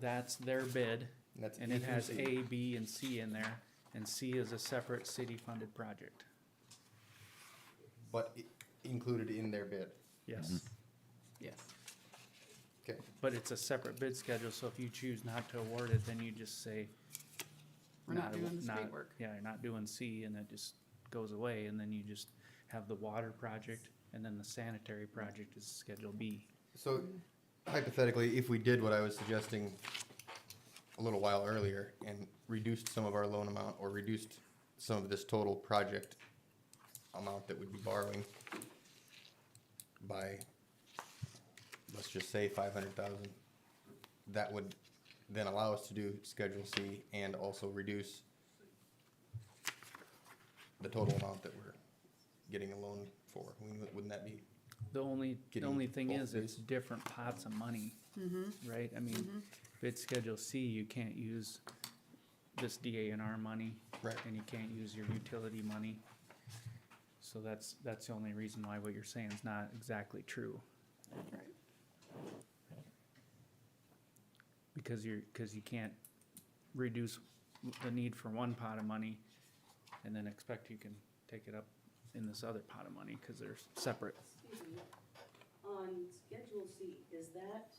that's their bid, And that's and A it through has C. A, B, and C in there, and C is a separate city-funded project. But included in their bid. Yes. Yes. Okay. But it's a separate bid schedule, so if you choose not to award it, then you just say. We're not doing the street work. Yeah, you're not doing C, and it just goes away, and then you just have the water project, and then the sanitary project is Schedule B. So hypothetically, if we did what I was suggesting a little while earlier and reduced some of our loan amount or reduced some of this total project amount that we'd be borrowing by, let's just say 500,000, that would then allow us to do Schedule C and also reduce the total amount that we're getting a loan for. Wouldn't that be? The only Getting thing both is, it's different pots of money, right? I mean, bid Schedule C, you can't use this DANR money. Right. And you can't use your utility money. So that's the only reason why what you're saying is not exactly true. Because you can't reduce the need for one pot of money and then expect you can take it up in this other pot of money, cause they're separate. Excuse me, on Schedule C, is that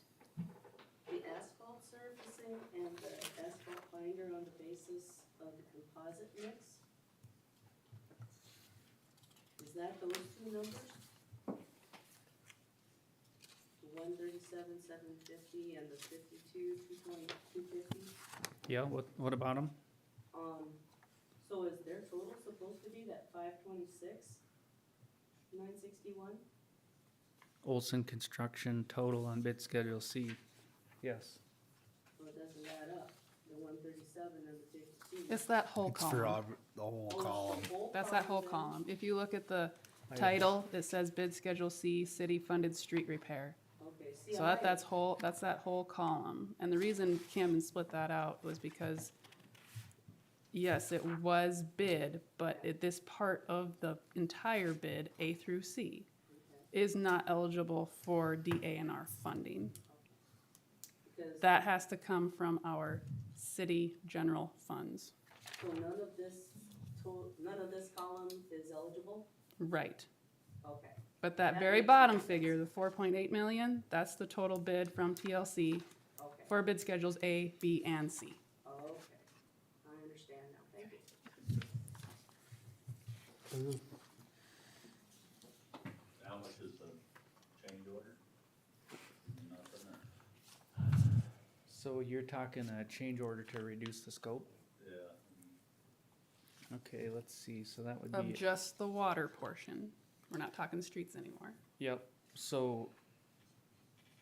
the asphalt surfacing and the asphalt binder on the basis of the composite mix? Is that those two numbers? The 137,750 and the 250? Yeah, what about them? So is their total supposed to be that 526,961? Olson Construction total on bid Schedule C, yes. So it doesn't add up, the 137 and the 52. It's that whole column. the whole Oh, it's the whole That's that whole then? column. If you look at the title, it says bid schedule C, city-funded street repair. Okay, see, So that's that whole column. And the reason Kim split that out was because, yes, it was bid, but this part of the entire bid, A through C, is not eligible for DANR funding. because, That has to come from our city general funds. so none of this column is eligible? Right. Okay, But that That very makes bottom sense. figure, the 4.8 million, that's the total bid from TLC okay, for bid schedules A, B, and C. okay. I understand now, thank you. How much is the change order? So you're talking a change order to reduce the scope? Yeah. Okay, let's see, so that would Of be, just the water portion. We're not talking streets anymore. yep, so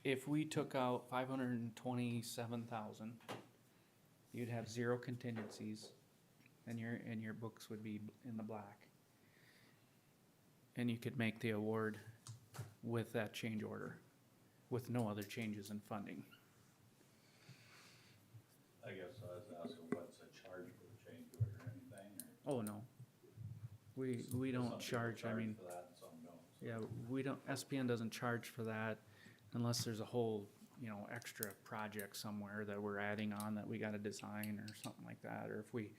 if we took out 527,000, you'd have 0 contingencies, and your books would be in the black. And you could make the award with that change order, with no other changes in funding. I guess I was asking, what's the charge for the change order or anything, or? Oh, no. We don't charge, I mean, For that and some don't. yeah, we don't, SPN doesn't charge for that unless there's a whole, extra project somewhere that we're adding on that we gotta design or something like that, or if we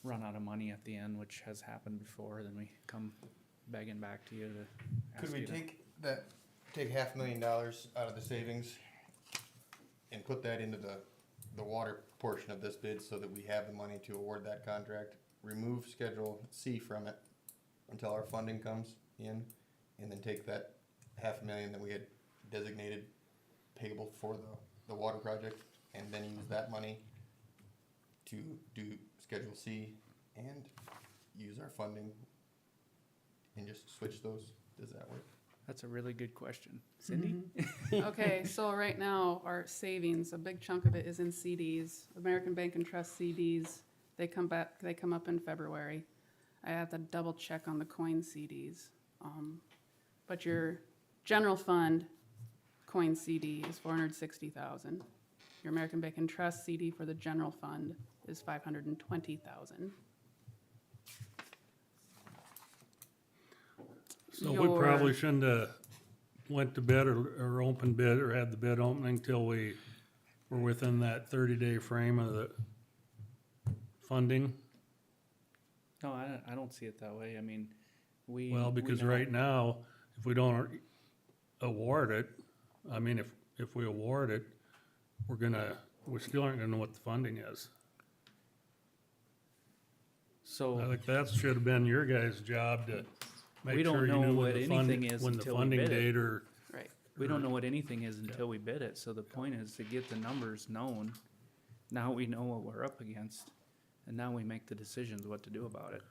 run out of money at the end, which has happened before, then we come begging back to you to ask Could we you to. take $500,000 out of the savings and put that into the water portion of this bid so that we have the money to award that contract? Remove Schedule C from it until our funding comes in, and then take that $500,000 that we had designated payable for the water project, and then use that money to do Schedule C and use our funding and just switch those. Does that work? That's a really good question. Cindy? Okay, so right now, our savings, a big chunk of it is in CDs, American Bank and Trust CDs. They come up in February. I have to double check on the coin CDs. But your general fund coin CD is 460,000. Your American Bank and Trust CD for the general fund is 520,000. So we probably shouldn't have went to bid or open bid or had the bid opening till we were within that 30-day frame of the funding. No, I don't see it that way. I mean, we. Well, we because know- right now, if we don't award it, I mean, if we award it, we still aren't gonna know what the funding is. So. I think that should have been your guys' job to We make don't sure you know knew what when the anything is when the until we funding bid it. date or, Right. We don't know what anything is until we bid it, so the point is to get the numbers known. Now we know what we're up against, and now we make the decisions what to do about it.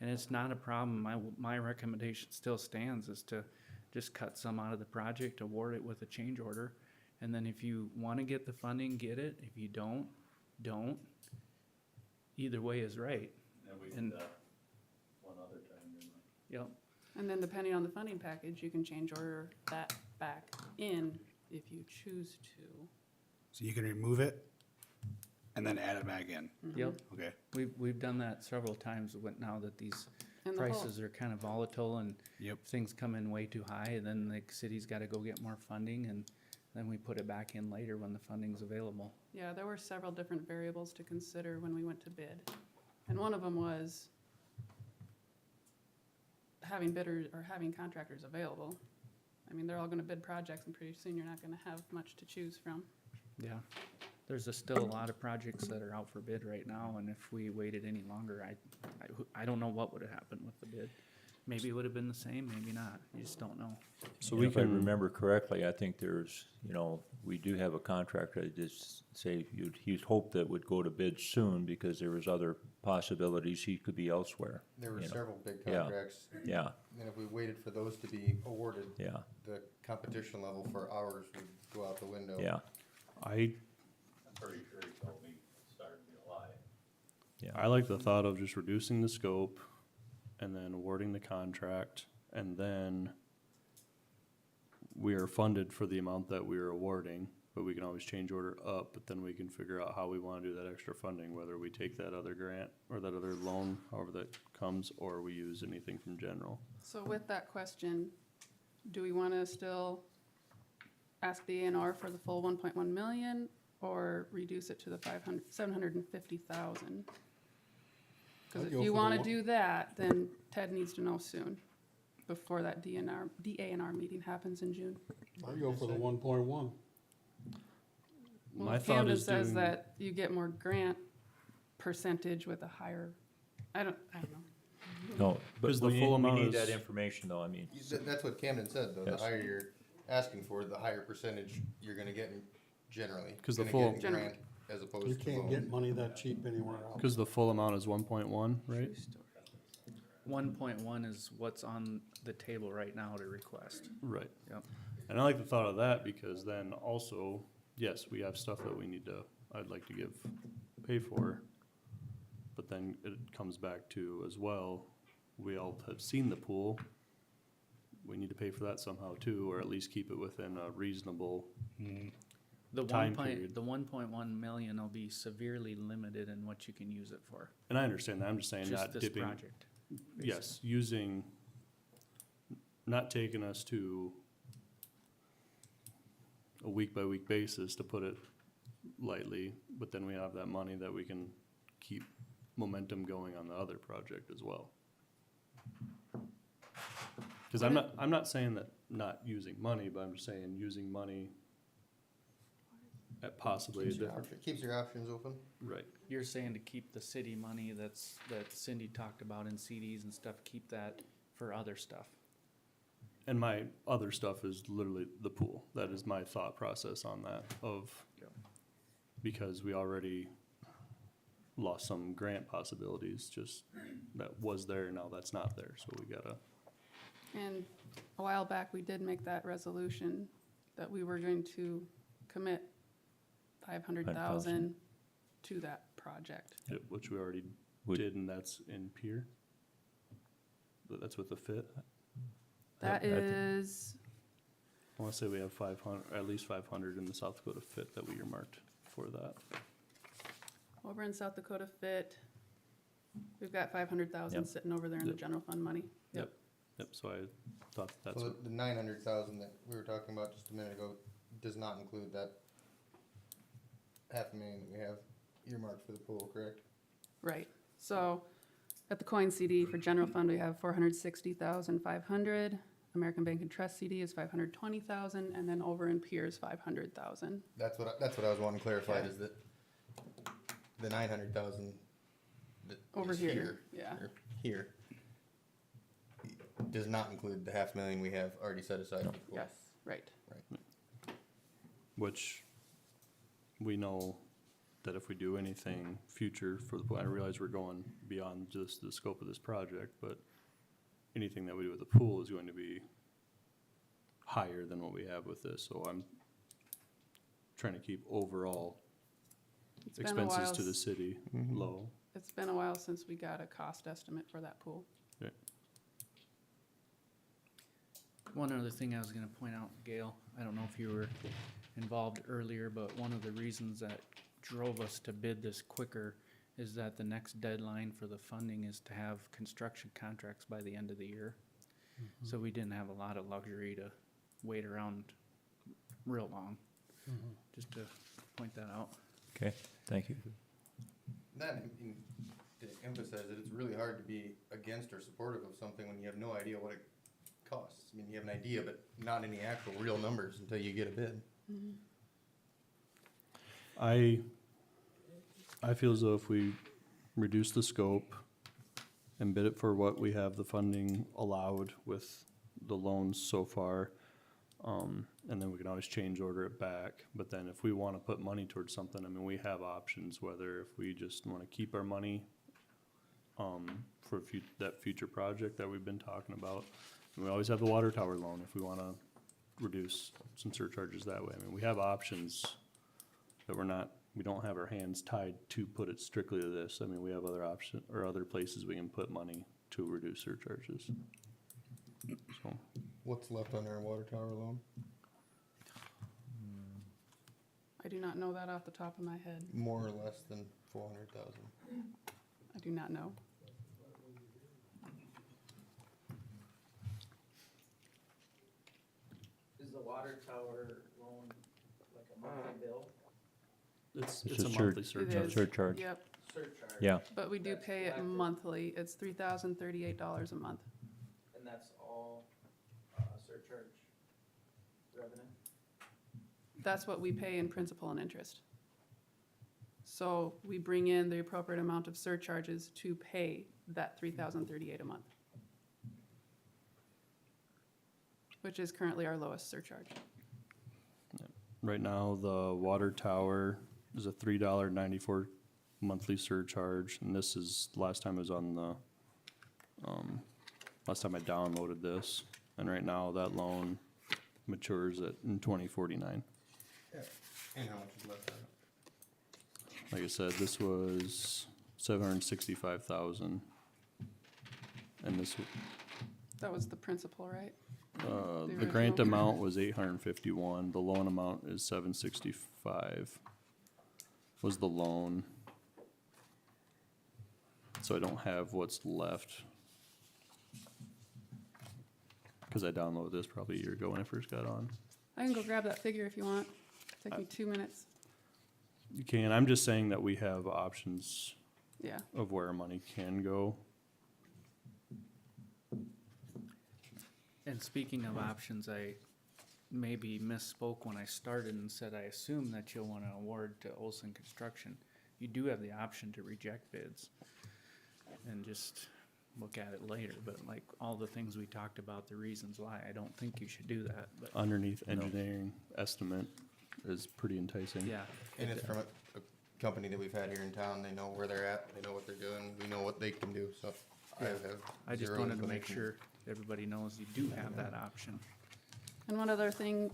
And it's not a problem, my recommendation still stands, is to just cut some out of the project, award it with a change order, and then if you wanna get the funding, get it, if you don't. Either way is right. And we And- did that one other time, didn't we? Yep, And then depending on the funding package, you can change order that back in if you choose to. So you can remove it and then add it back in. yep. Okay. We've done that several times now that these And the whole- prices are kind of volatile and Yep. things come in way too high, and then the city's gotta go get more funding, and then we put it back in later when the funding's available. Yeah, there were several different variables to consider when we went to bid. And one of them was having bidders or having contractors available. I mean, they're all gonna bid projects, and pretty soon you're not gonna have much to choose from. Yeah. There's still a lot of projects that are out for bid right now, and if we waited any longer, I don't know what would've happened with the bid. Maybe it would've been the same, maybe not, you just don't know. So if I remember correctly, I think there's, we do have a contractor that just say he'd hope that would go to bid soon because there was other possibilities he could be elsewhere. There were you know. several big Yeah. contracts. Yeah, And if we waited for those to be awarded, yeah, the competition level for ours would go out the window. yeah, I I'm pretty sure he told me starting July. I like the thought of just reducing the scope and then awarding the contract, and then we are funded for the amount that we are awarding, but we can always change order up, but then we can figure out how we wanna do that extra funding, whether we take that other grant or that other loan, however that comes, or we use anything from general. So with that question, do we wanna still ask the A&R for the full 1.1 million, or reduce it to the 750,000? Cause I'd if go you for the wanna one- do that, then Ted needs to know soon, before that DA&R meeting happens in June. I'd go for the 1.1. Well, My thought Camden is says doing- that you get more grant percentage with a higher, I don't know. No, but Because the we full need, amount we need is- that information though, I mean. That's what Camden said, though. The Yes. higher you're asking for, the higher percentage you're gonna get generally. 'Cause the Gonna full- get in grant as opposed You to can't loans. get money that cheap anywhere else. Cause the full amount is 1.1, right? 1.1 is what's on the table right now to request. Right. Yep. And I like the thought of that because then also, yes, we have stuff that we need to, I'd like to pay for. But then it comes back to as well, we all have seen the pool. We need to pay for that somehow too, or at least keep it within a reasonable, The time period. 1.1 million will be severely limited in what you can use it for. and I understand that, I'm just saying Just not this dipping. project. Yes, using, not taking us to a week-by-week basis, to put it lightly, but then we have that money that we can keep momentum going on the other project as well. Cause I'm not saying that not using money, but I'm just saying using money at possibly a Keeps your different, option- Keeps your options open. right. You're saying to keep the city money that Cindy talked about in CDs and stuff, keep that for other stuff. And my other stuff is literally the pool. That is my thought process on that of, Yep. because we already lost some grant possibilities, just that was there, now that's not there, so we gotta, And a while back, we did make that resolution that we were going to commit 500,000 to that project. which we already did, and that's in Pier. But that's with the fit. That is, I wanna say we have 500, at least 500 in the South Dakota fit that we earmarked for that. over in South Dakota Fit, we've got 500,000 Yep. sitting over there in the Yep. general fund money. Yep. Yep, so I thought that's, So the 900,000 that we were talking about just a minute ago does not include that 500,000 that we have earmarked for the pool, correct? Right, so at the coin CD for general fund, we have 460,500. American Bank and Trust CD is 520,000, and then over in Piers, 500,000. That's what I was wanting clarified, is that the 900,000 that Over is here, yeah. or here, does not include the 500,000 we have already set aside for the pool. Yes, right. which we know that if we do anything future for the pool, I realize we're going beyond just the scope of this project, but anything that we do with the pool is going to be higher than what we have with this, so I'm trying to keep overall It's been a expenses while to the s- city low. It's been a while since we got a cost estimate for that pool. One other thing I was gonna point out, Gail, I don't know if you were involved earlier, but one of the reasons that drove us to bid this quicker is that the next deadline for the funding is to have construction contracts by the end of the year. So we didn't have a lot of luxury to wait around real long, just to point that out. Okay, thank you. That, and to emphasize that it's really hard to be against or supportive of something when you have no idea what it costs. I mean, you have an idea, but not any actual real numbers until you get a bid. I feel as though if we reduce the scope and bid it for what we have the funding allowed with the loans so far, and then we can always change order it back. But then if we wanna put money towards something, I mean, we have options, whether if we just wanna keep our money for that future project that we've been talking about. And we always have the water tower loan if we wanna reduce some surcharges that way. I mean, we have options that we don't have our hands tied to put it strictly to this. I mean, we have other option, or other places we can put money to reduce surcharges. So, What's left on our water tower loan? I do not know that off the top of my head. More or less than 400,000. I do not know. Is the water tower loan like a monthly bill? it's It's a a monthly It surcharge. is. Surcharge. Yep, Surcharge? Yeah, but we do That's pay it collected. monthly. It's $3,038 a month. And that's all, surcharge revenue? That's what we pay in principal and interest. So we bring in the appropriate amount of surcharges to pay that $3,038 a month, which is currently our lowest surcharge. Right now, the water tower There's a $3.94 monthly surcharge, and this is, last time it was on the, last time I downloaded this, and right now that loan matures in 2049. And how much is left on it? Like I said, this was 765,000. And this, That was the principal, right? the grant amount was 851, the loan amount is 765, was the loan. So I don't have what's left. Cause I downloaded this probably a year ago when I first got on. I can go grab that figure if you want. Take me 2 minutes. You can, I'm just saying that we have options Yeah. of where money can go. And speaking of options, I maybe misspoke when I started and said I assume that you'll want to award to Olson Construction. You do have the option to reject bids and just look at it later, but like all the things we talked about, the reasons why, I don't think you should do that, but Underneath engineering estimate is pretty enticing. yeah. And it's from a company that we've had here in town. They know where they're at. They know what they're doing. We know what they can do. So I just zero wanted to make inclination. sure everybody knows you do have that option. And one other thing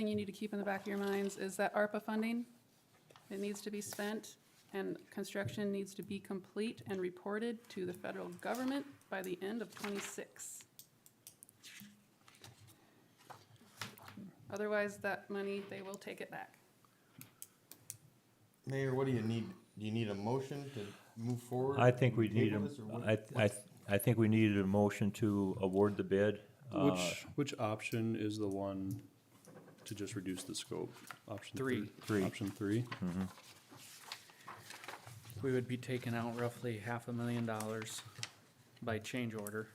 you need to keep in the back of your minds is that ARPA funding, it needs to be spent, and construction needs to be complete and reported to the federal government by the end of '26. Otherwise, that money, they will take it back. Mayor, what do you need? Do you need a motion to move forward? I think we need Table a, this, or what- I think we needed a motion to award the bid. Which option is the one to just reduce the scope? Option Three. Three. Option 3? We would be taking out roughly $500,000 by change order.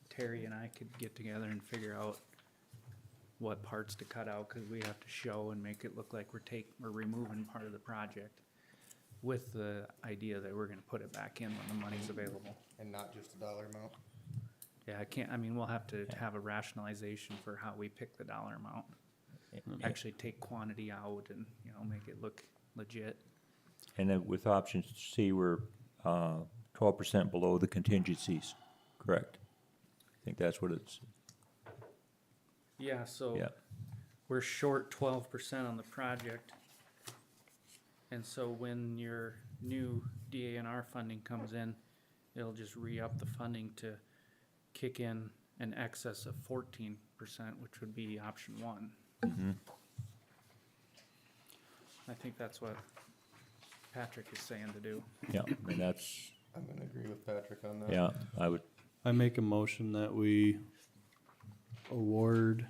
Terry and I could get together and figure out what parts to cut out, cause we have to show and make it look like we're removing part of the project with the idea that we're gonna put it back in when the money's available. And not just a dollar amount. Yeah, we'll have to have a rationalization for how we pick the dollar amount. Actually take quantity out and, make it look legit. And then with option C, we're 12% below the contingencies, correct? I think that's what it's, Yeah, so yeah. we're short 12% on the project. And so when your new DANR funding comes in, it'll just re-up the funding to kick in an excess of 14%, which would be option 1. I think that's what Patrick is saying to do. Yeah, and that's, I'm gonna agree with Patrick on that. yeah, I would, I make a motion that we award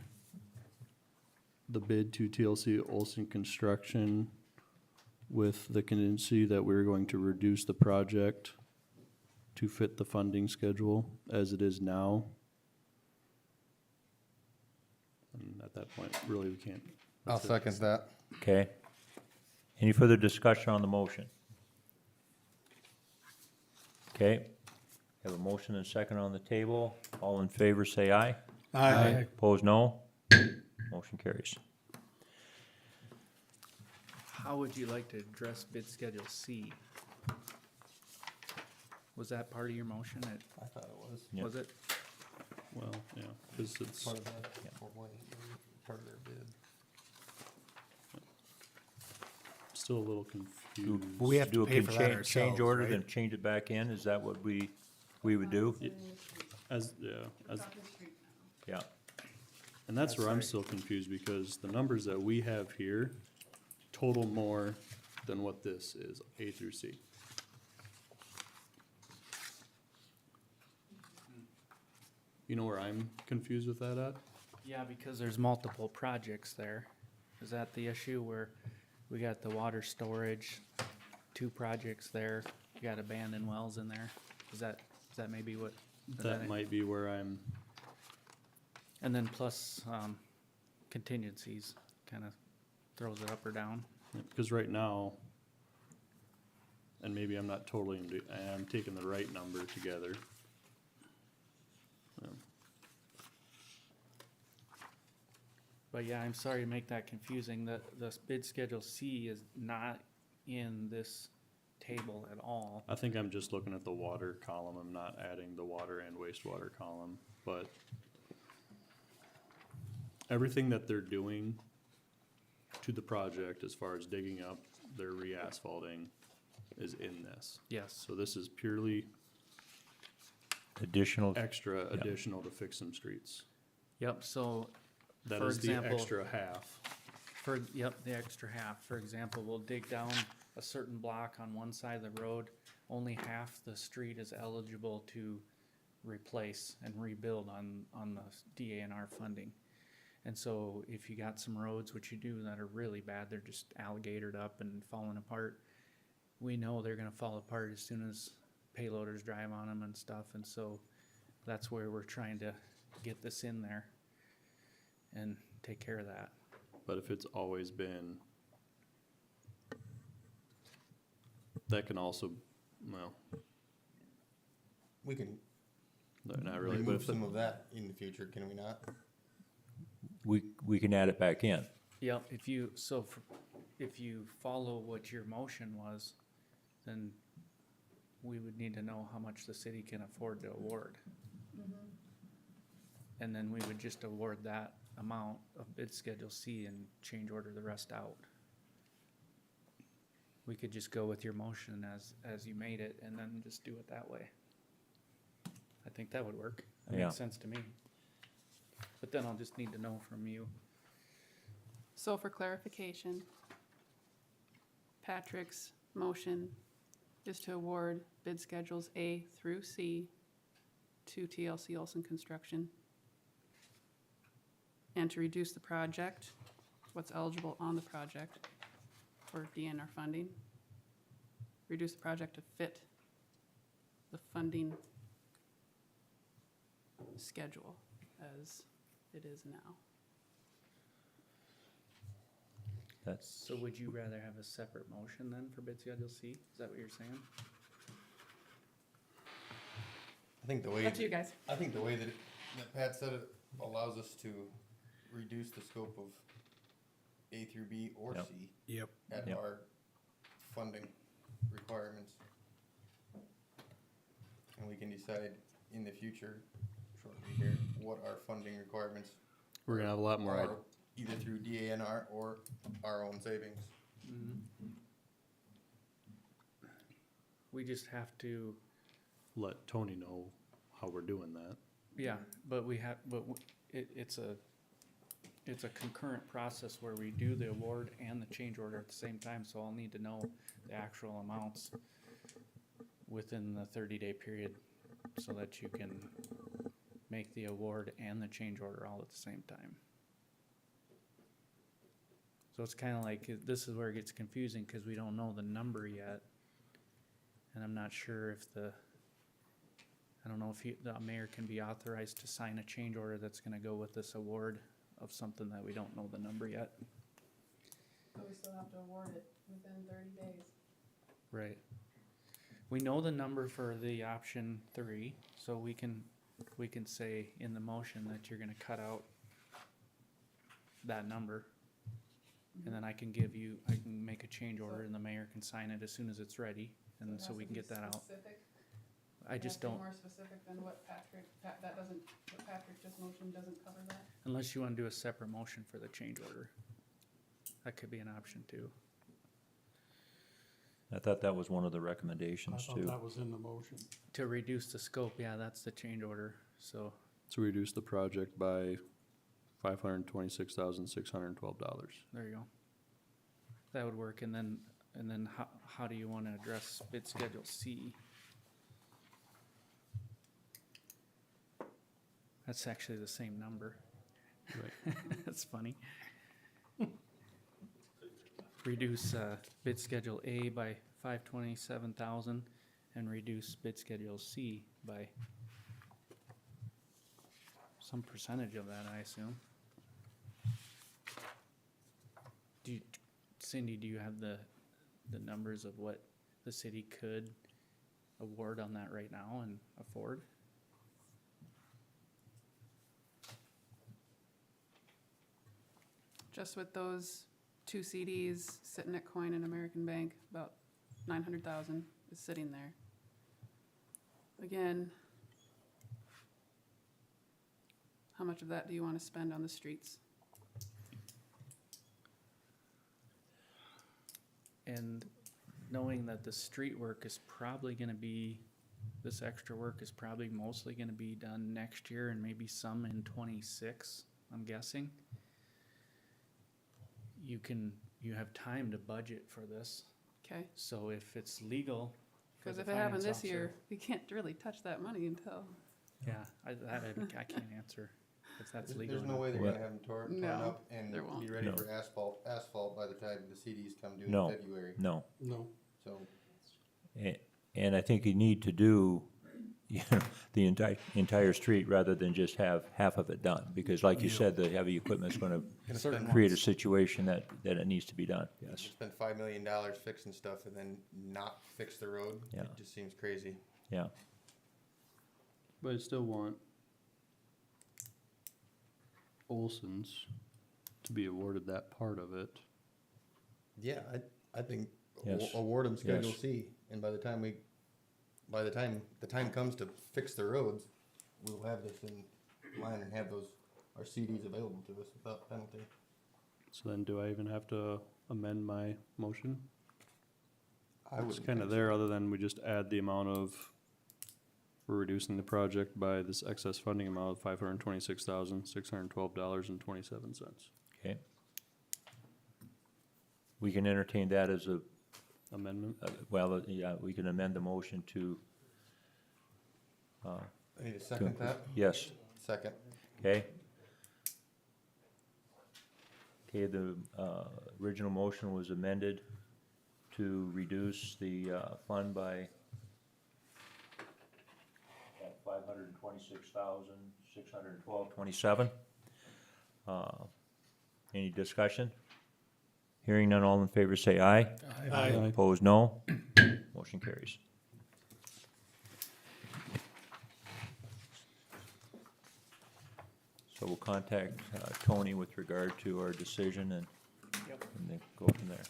the bid to TLC Olson Construction with the contingency that we're going to reduce the project to fit the funding schedule as it is now. And at that point, really, we can't. I'll that's it. second that. okay. Any further discussion on the motion? Okay, have a motion and a second on the table. All in favor, say aye. Aye. Opposed, no. Motion carries. How would you like to address bid schedule C? Was that part of your motion? I thought it was. Yeah. Was it? Well, yeah, because it's, Part of that, part of their bid. still a little confused. But we have to Do a pay for that change ourselves, order, right? then change it back in, is that what we would do? As, Yeah, and that's where I'm still confused, because the numbers that we have here total more than what this is, A through C. You know where I'm confused with that at? Yeah, because there's multiple projects there. Is that the issue where we got the water storage, 2 projects there, you got abandoned wells in there? Is that maybe what? is That it? might be where I'm, And then plus, contingencies, kinda throws it up or down. because right now, and maybe I'm not totally, I'm taking the right number together. But yeah, I'm sorry to make that confusing. The bid schedule C is not in this table at all. I think I'm just looking at the water column. I'm not adding the water and wastewater column, but everything that they're doing to the project as far as digging up, their re-asphalting is in this. Yes. So this is purely Additional, additional to fix some streets. Yep, so, That for is the example, extra half. the extra half. For example, we'll dig down a certain block on one side of the road, only half the street is eligible to replace and rebuild on the DANR funding. And so if you got some roads, which you do, that are really bad, they're just alligatored up and falling apart, we know they're gonna fall apart as soon as payloaders drive on them and stuff, and so that's where we're trying to get this in there and take care of that. But if it's always been, that can also, well, We can not really, but remove if, some of that in the future, can we not? we can add it back in. Yep, if you follow what your motion was, then we would need to know how much the city can afford to award. And then we would just award that amount of bid schedule C and change order the rest out. We could just go with your motion as you made it and then just do it that way. I think that would work. That Yeah. makes sense to me. But then I'll just need to know from you. So for clarification, Patrick's motion is to award bid schedules A through C to TLC Olson Construction, and to reduce the project, what's eligible on the project for DNR funding. Reduce the project to fit the funding schedule as it is now. That's, So would you rather have a separate motion then for bid schedule C? Is that what you're saying? I think the way. Up to you guys. I think the way that Pat said it allows us to reduce the scope of A through B or Yep. C Yep. at Yep. our funding requirements. And we can decide in the future, shortly here, what our funding requirements we're gonna have a lot more, are, either through DANR or our own savings. We just have to, let Tony know how we're doing that. yeah, but we have, but it's a concurrent process where we do the award and the change order at the same time, so I'll need to know the actual amounts within the 30-day period so that you can make the award and the change order all at the same time. So it's kind of like, this is where it gets confusing because we don't know the number yet. And I'm not sure if I don't know if the mayor can be authorized to sign a change order that's gonna go with this award of something that we don't know the number yet. But we still have to award it within 30 days. Right. We know the number for the option 3, so we can say in the motion that you're gonna cut out that number. And then I can make a change order and the mayor can sign it as soon as it's ready, and so we can get that out. I just don't, More specific than what Patrick just motioned doesn't cover that? unless you wanna do a separate motion for the change order. That could be an option too. I thought that was one of the I recommendations thought too. that was in the motion. To reduce the scope, yeah, that's the change order, so, To reduce the project by $526,612. there you go. That would work, and then how do you wanna address bid schedule C? That's actually the same number. Right. That's funny. Reduce, bid schedule A by 527,000 and reduce bid schedule C by some percentage of that, I assume. Cindy, do you have the numbers of what the city could award on that right now and afford? Just with those 2 CDs sitting at Coin and American Bank, about 900,000 is sitting there. Again, how much of that do you want to spend on the streets? And knowing that the street work is probably gonna be, this extra work is probably mostly gonna be done next year and maybe some in 26, I'm guessing. You have time to budget for this, Okay, so if it's legal. for because the if it happened finance this year, officer- we can't really touch that money until, Yeah, I can't answer if that's legal. There's or no not. way they're What? gonna have them torn No, up and there won't. be ready No. for asphalt by the time the CDs come due No. in February. No. No. So, And I think you need to do, you know, the entire street rather than just have half of it done. Because like you said, the heavy equipment's gonna gonna spend, create a situation that it needs to be done, yes. spend $5 million fixing stuff and then not fix the road. Yeah. It just seems crazy. Yeah, But I still want Olson's to be awarded that part of it. Yeah, I think Yes. award them Schedule Yes. C, and by the time the time comes to fix the roads, we'll have this in line and have our CDs available to us without penalty. So then do I even have to amend my motion? I It's wouldn't kind of think so. there, other than we just add the amount of, we're reducing the project by this excess funding amount of $526,612.27. okay. We can entertain that as a, Amendment? yeah, we can amend the motion to, I need to second that. yes, Second. okay? Okay, the original motion was amended to reduce the fund by $526,612.27. Any discussion? Hearing none, all in favor say aye. Aye. Opposed, no. Motion carries. So we'll contact Tony with regard to our decision and then go from there.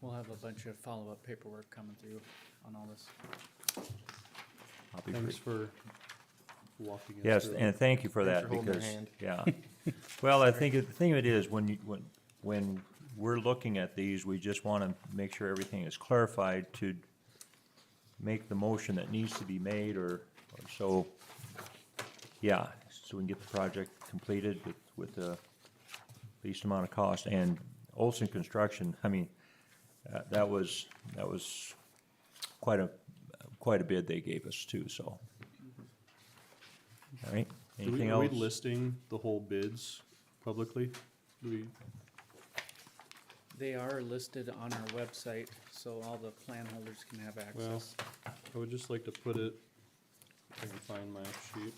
We'll have a bunch of follow-up paperwork coming through on all this. I'll be Thanks free. for walking us Yes, through it. and thank you for Thanks that, for holding our because, hand. yeah. Well, I think, the thing of it is, when we're looking at these, we just wanna make sure everything is clarified to make the motion that needs to be made, or so, yeah, so we can get the project completed with the least amount of cost. And Olson Construction, I mean, that was quite a bid they gave us too, so. All right, anything Are we else? listing the whole bids publicly? Do we, They are listed on our website, so all the plan holders can have access. I would just like to put it, if I can find my sheet.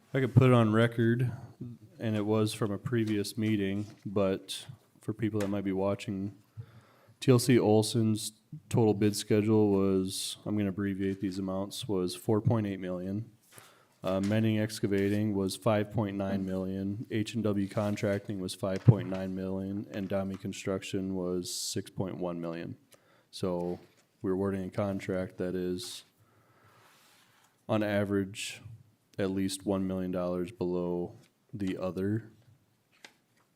If I could put it on record, and it was from a previous meeting, but for people that might be watching, TLC Olson's total bid schedule was, I'm gonna abbreviate these amounts, was 4.8 million. Mending Excavating was 5.9 million, H&W Contracting was 5.9 million, and Dami Construction was 6.1 million. So we're awarding a contract that is, on average, at least $1 million below the other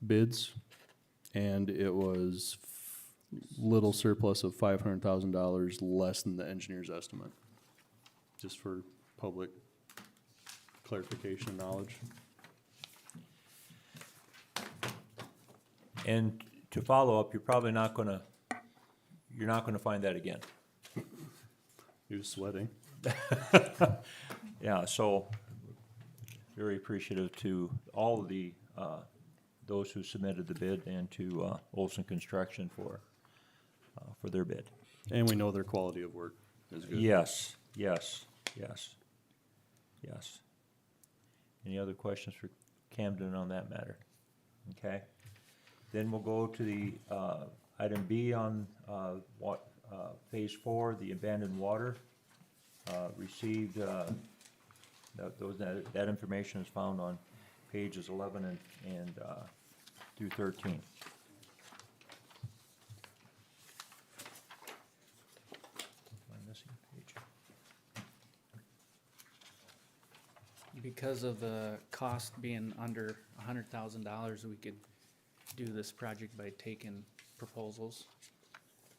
bids. And it was little surplus of $500,000 less than the engineer's estimate. Just for public clarification and knowledge. And to follow up, you're not gonna find that again. You're sweating. Yeah, so very appreciative to all of the, those who submitted the bid, and to Olson Construction for their bid. And we know their quality of work is good. Yes, yes, yes, yes. Any other questions for Camden on that matter? Okay. Then we'll go to the item B on phase 4, the abandoned water. Received, that information is found on pages 11 and through 13. Am I missing a page? Because of the cost being under $100,000, we could do this project by taking proposals.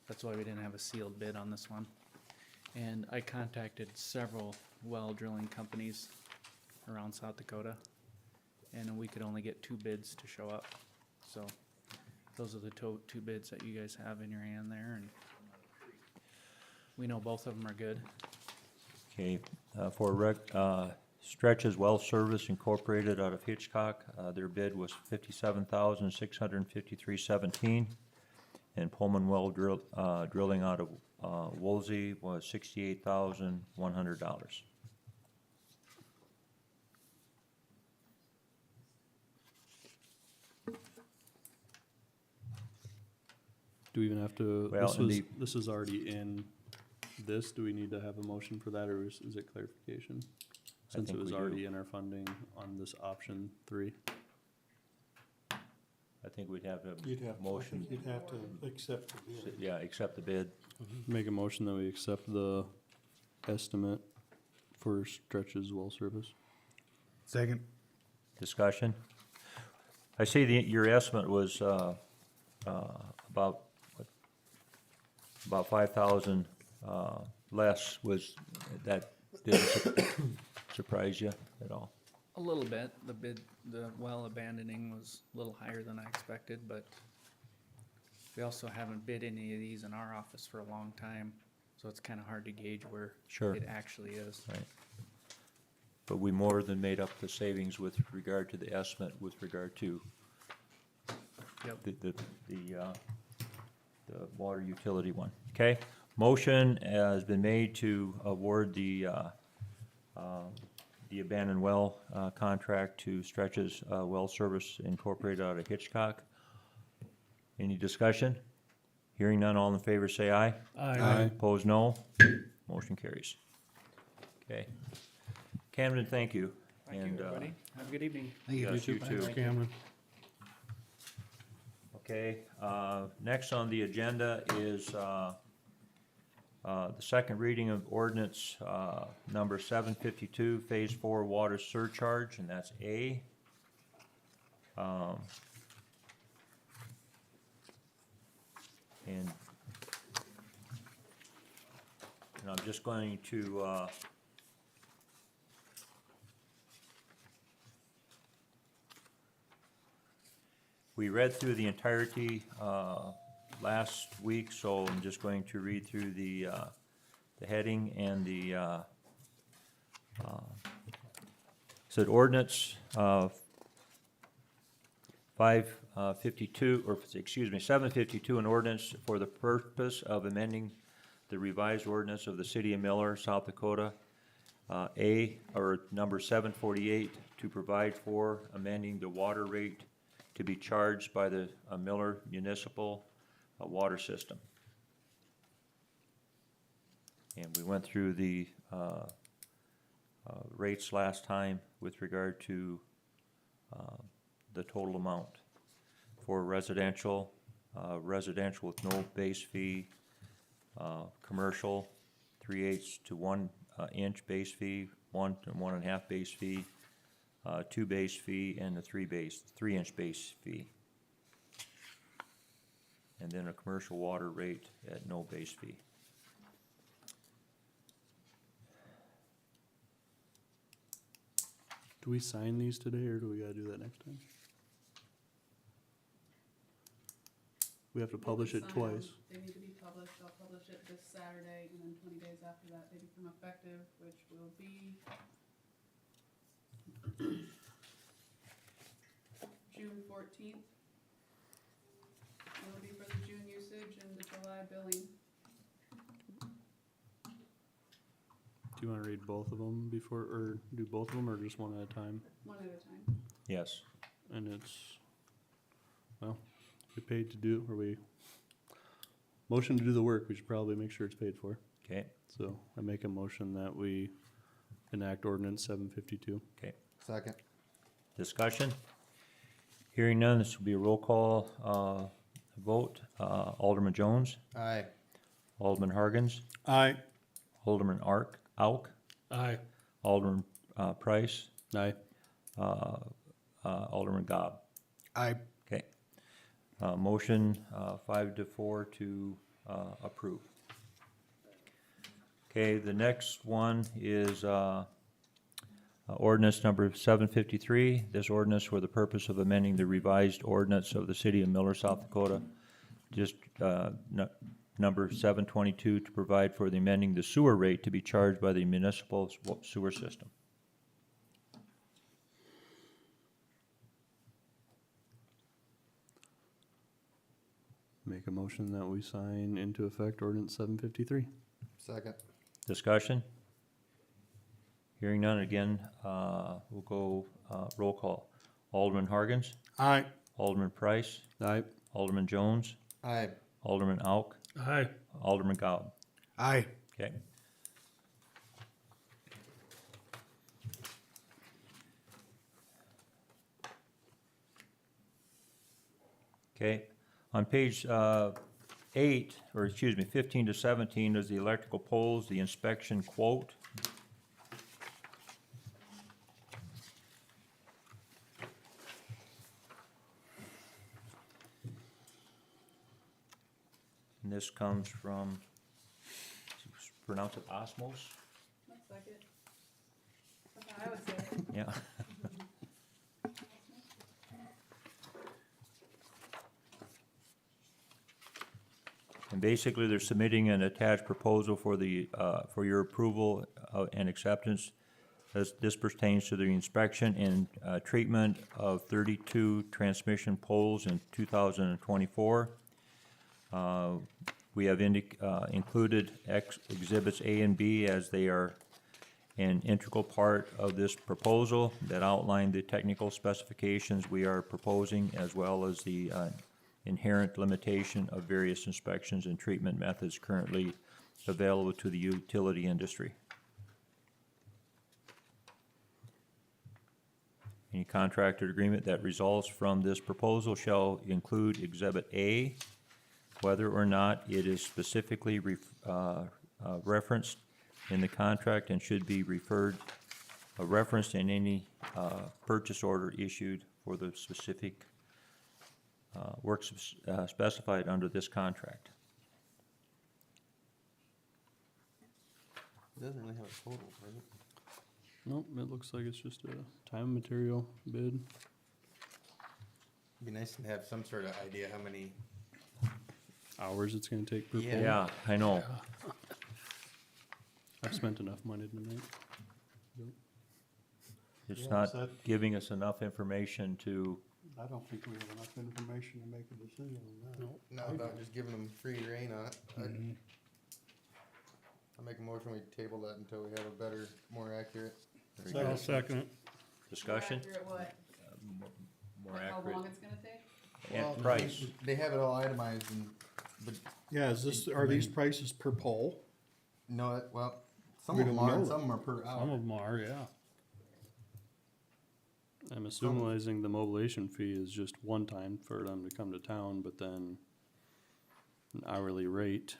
That's why we didn't have a sealed bid on this one. And I contacted several well drilling companies around South Dakota, and we could only get 2 bids to show up. So those are the 2 bids that you guys have in your hand there, and we know both of them are good. Okay, for Stretches Well Service Incorporated out of Hitchcock, their bid was $57,653.17. And Pullman Well Drilling out of Woolsey was $68,100. Do we even have to, Well, this and was, the- this is already in this, do we need to have a motion for that, or is it clarification? Since it think was we already do. in our funding on this option 3. I think we'd have a You'd have, I motion, think you'd have to accept the bid. yeah, accept the bid. Make a motion that we accept the estimate for Stretches Well Service. Second. Discussion? I see your estimate was about 5,000 less. Was that, didn't surprise you at all? A little bit. The well abandoning was a little higher than I expected, but we also haven't bid any of these in our office for a long time, so it's kind of hard to gauge where Sure. it actually is. Right. But we more than made up the savings with regard to the estimate, with regard to Yep. the water utility one. Okay, motion has been made to award the abandoned well contract to Stretches Well Service Incorporated out of Hitchcock. Any discussion? Hearing none, all in favor say aye. Aye. Opposed, no. Motion carries. Okay. Camden, thank you. Thank you, And, everybody. Have a good evening. Thank you. yes, you too. Thanks, Cameron. Okay, next on the agenda is the second reading of ordinance number 752, Phase 4 Water Surcharge, and that's A. And I'm just going to we read through the entirety last week, so I'm just going to read through the heading and the said ordinance 552, or excuse me, 752, an ordinance for the purpose of amending the revised ordinance of the city of Miller, South Dakota, number 748, to provide for amending the water rate to be charged by the Miller Municipal Water System. And we went through the rates last time with regard to the total amount. For residential with no base fee, commercial, 3/8 to 1 inch base fee, 1 to 1.5 base fee, 2 base fee, and a 3-inch base fee. And then a commercial water rate at no base fee. Do we sign these today, or do we gotta do that next time? We have to publish it twice. They need to be published. I'll publish it this Saturday, and then 20 days after that, they become effective, which will be June 14th. It'll be for the June usage and the July billing. Do you wanna read both of them before, or do both of them, or just one at a time? One at a time. Yes. And it's, well, we paid to do, or we, motion to do the work, we should probably make sure it's paid for. Okay. So I make a motion that we enact ordinance 752. Okay. Second. Discussion? Hearing none, this will be a roll call vote. Alderman Jones, Aye. Alderman Hargens, Aye. Alderman Auk, Aye. Alderman Price, Aye. Alderman Gobb. Aye. Okay. Motion 5-4 to approve. Okay, the next one is ordinance number 753. This ordinance for the purpose of amending the revised ordinance of the city of Miller, South Dakota, just number 722, to provide for the amending the sewer rate to be charged by the municipal sewer system. Make a motion that we sign into effect ordinance 753. Second. Discussion? Hearing none, again, we'll go roll call. Alderman Hargens, Aye. Alderman Price, Aye. Alderman Jones, Aye. Alderman Auk, Aye. Alderman Gobb. Aye. Okay. Okay, on page 8, or excuse me, 15 to 17 is the electrical poles, the inspection quote. And this comes from, pronounce it Osmos? Looks like it. That's how I would say it. Yeah. And basically, they're submitting an attached proposal for the, for your approval and acceptance. This pertains to the inspection and treatment of 32 transmission poles in 2024. We have included exhibits A and B as they are an integral part of this proposal that outline the technical specifications we are proposing, as well as the inherent limitation of various inspections and treatment methods currently available to the utility industry. Any contractor agreement that results from this proposal shall include Exhibit A, whether or not it is specifically referenced in the contract, and should be referenced in any purchase order issued for the specific works specified under this contract. It doesn't really have a total, does it? Nope, it looks like it's just a time and material bid. It'd be nice to have some sort of idea how many. Hours it's gonna take per Yeah. pole. Yeah, I know. I've spent enough money tonight. It's Yeah, not is that- giving us enough information to, I don't think we have enough information to make a decision on that. No, about just giving them free rein on it. I'll make a motion, we table that until we have a better, more accurate. I'll second it. discussion, Accurate what? more Like how accurate, long it's gonna take? and price. They have it all itemized and, but, Yeah, are these prices per pole? no, well, some We of them don't are, know and that. some of them are per Some hour. of them are, yeah. I'm assuming the mobilization fee is just one time for them to come to town, but then an hourly rate.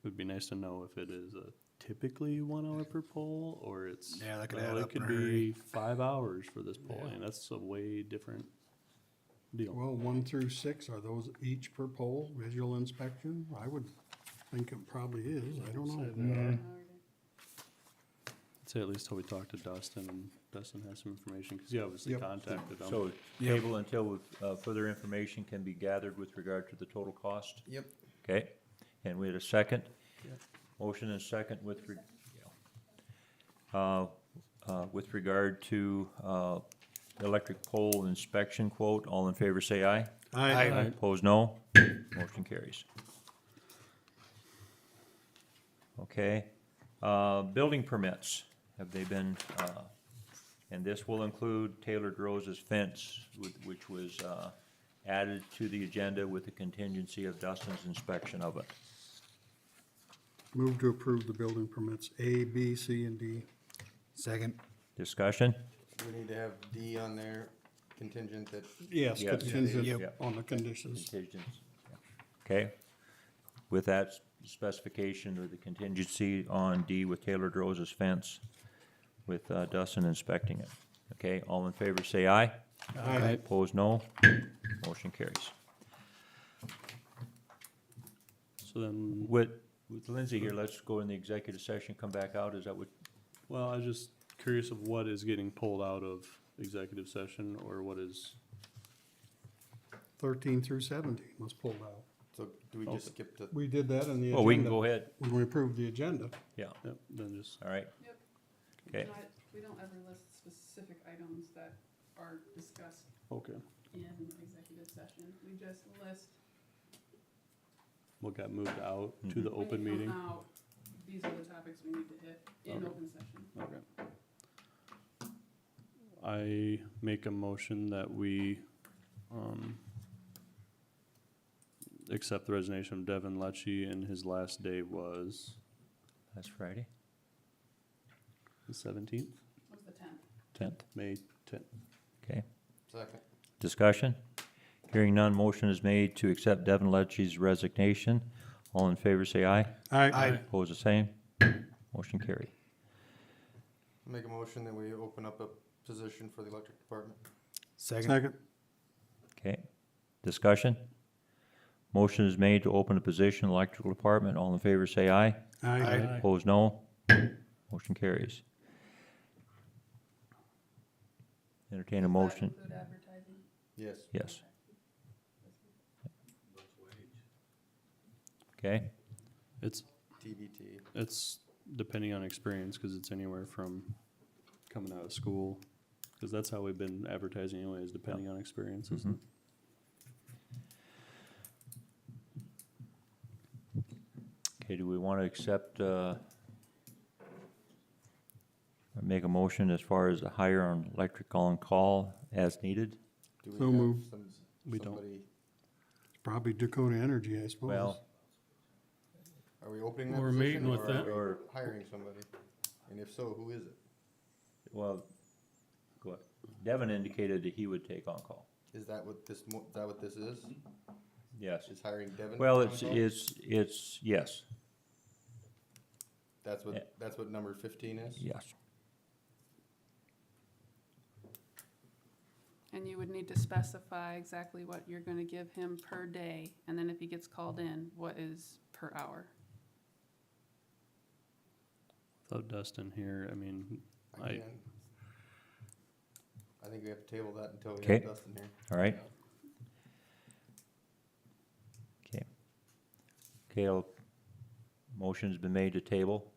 Would be nice to know if it is a typically 1 hour per pole, or it's, Yeah, that could well, add it up could in a be 5 hours for this pole, and that's a way different deal. Well, 1 through 6, are those each per pole, visual inspection? I would think it probably is, I don't know. I'd say at least till we talk to Dustin, and Dustin has some information, cause he obviously Yep. contacted them. So table until further information can be gathered with regard to the total cost. Yep. Okay, and we had a second? Motion and second with regard to electric pole inspection quote. All in favor say aye. Aye. Opposed, no. Motion carries. Okay, building permits, have they been, and this will include Tailored Rose's fence, which was added to the agenda with the contingency of Dustin's inspection of it. Move to approve the building permits A, B, C, and D. Second. Discussion? Do we need to have D on there contingent that, Yes, Yes. contingent Yep. on the conditions. Contingents. Okay. With that specification of the contingency on D with Tailored Roses fence, with Dustin inspecting it. Okay, all in favor say aye. Aye. Opposed, no. Motion carries. So then, With Lindsay here, let's go in the executive session, come back out, is that what? well, I was just curious of what is getting pulled out of executive session, or what is, 13 through 17 was pulled out. so do we just skip the, We did that in the agenda. Oh, we can go ahead, When we approved the agenda. yeah, yep, then just, all right, Yep. okay. We don't ever list specific items that are discussed okay. in executive session. We just list What got moved out to Mhm. the when open you come meeting? out, these are the topics we need to hit in Okay. open session. Okay. I make a motion that we, accept the resignation of Devin Lecce, and his last day was That's Friday, the 17th, What's the 10th? 10th, May 10th. okay. second? Discussion? Hearing none, motion is made to accept Devin Lecce's resignation. All in favor say aye. Aye. Opposed, the same. Motion carried. Make a motion that we open up a position for the electric department. Second. Okay. Discussion? Motion is made to open a position in the electrical department. All in favor say aye. Aye. Opposed, no. Motion carries. Entertain a Does that motion. include advertising? Yes. Yes. Okay, It's, TBT. it's depending on experience, cause it's anywhere from coming out of school, cause that's how we've been advertising anyways, depending on experience, isn't it? okay, do we want to accept, or make a motion as far as a hire on electric on call as needed? Do we So have moved. We don't. somebody, Probably Dakota Energy, I suppose. Well, are we opening that We're position meeting with or them. are Or- we hiring somebody? And if so, who is it? well, go ahead. Devin indicated that he would take on call. Is that what this, is that what this is? Yes. Is hiring Devin? Well, on it's, call? it's, yes, That's yeah. that's what number 15 is? yes. And you would need to specify exactly what you're gonna give him per day, and then if he gets called in, what is per hour? Without Dustin here, I mean, I think we have to table that until we Okay. have Dustin here. All right. Okay. Okay, motion's been made to table.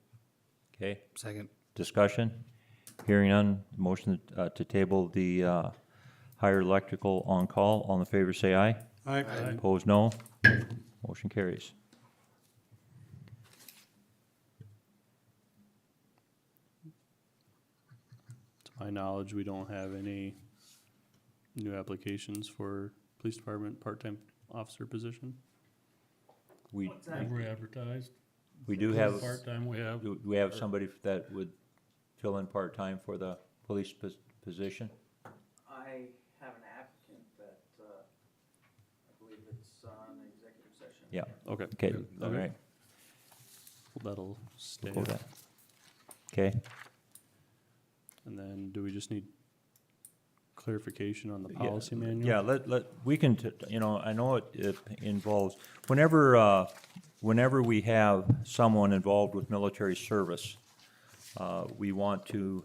Okay, Second. discussion? Hearing none, motion to table the higher electrical on call. All in favor say aye. Aye. Opposed, no. Motion carries. to my knowledge, we don't have any new applications for police department part-time officer position. We, Have we advertised? we do have, Part-time we have. do we have somebody that would fill in part-time for the police position? I have an applicant that, I believe it's on executive session. Yeah, Okay. okay, all Okay. right. Well, that'll stay. Go with that. Okay, And then do we just need clarification on the Yeah, policy manual? yeah, we can, you know, I know it involves, whenever we have someone involved with military service, we want to,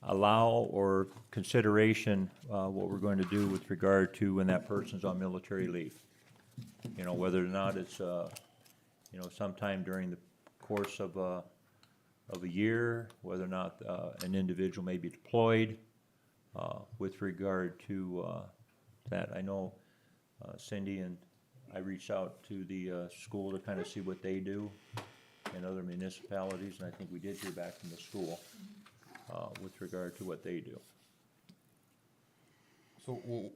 allow or consideration, what we're going to do with regard to when that person's on military leave. You know, whether or not it's, you know, sometime during the course of a year, whether or not an individual may be deployed. With regard to that, I know Cindy and I reached out to the school to kind of see what they do in other municipalities, and I think we did hear back from the school with regard to what they do. So,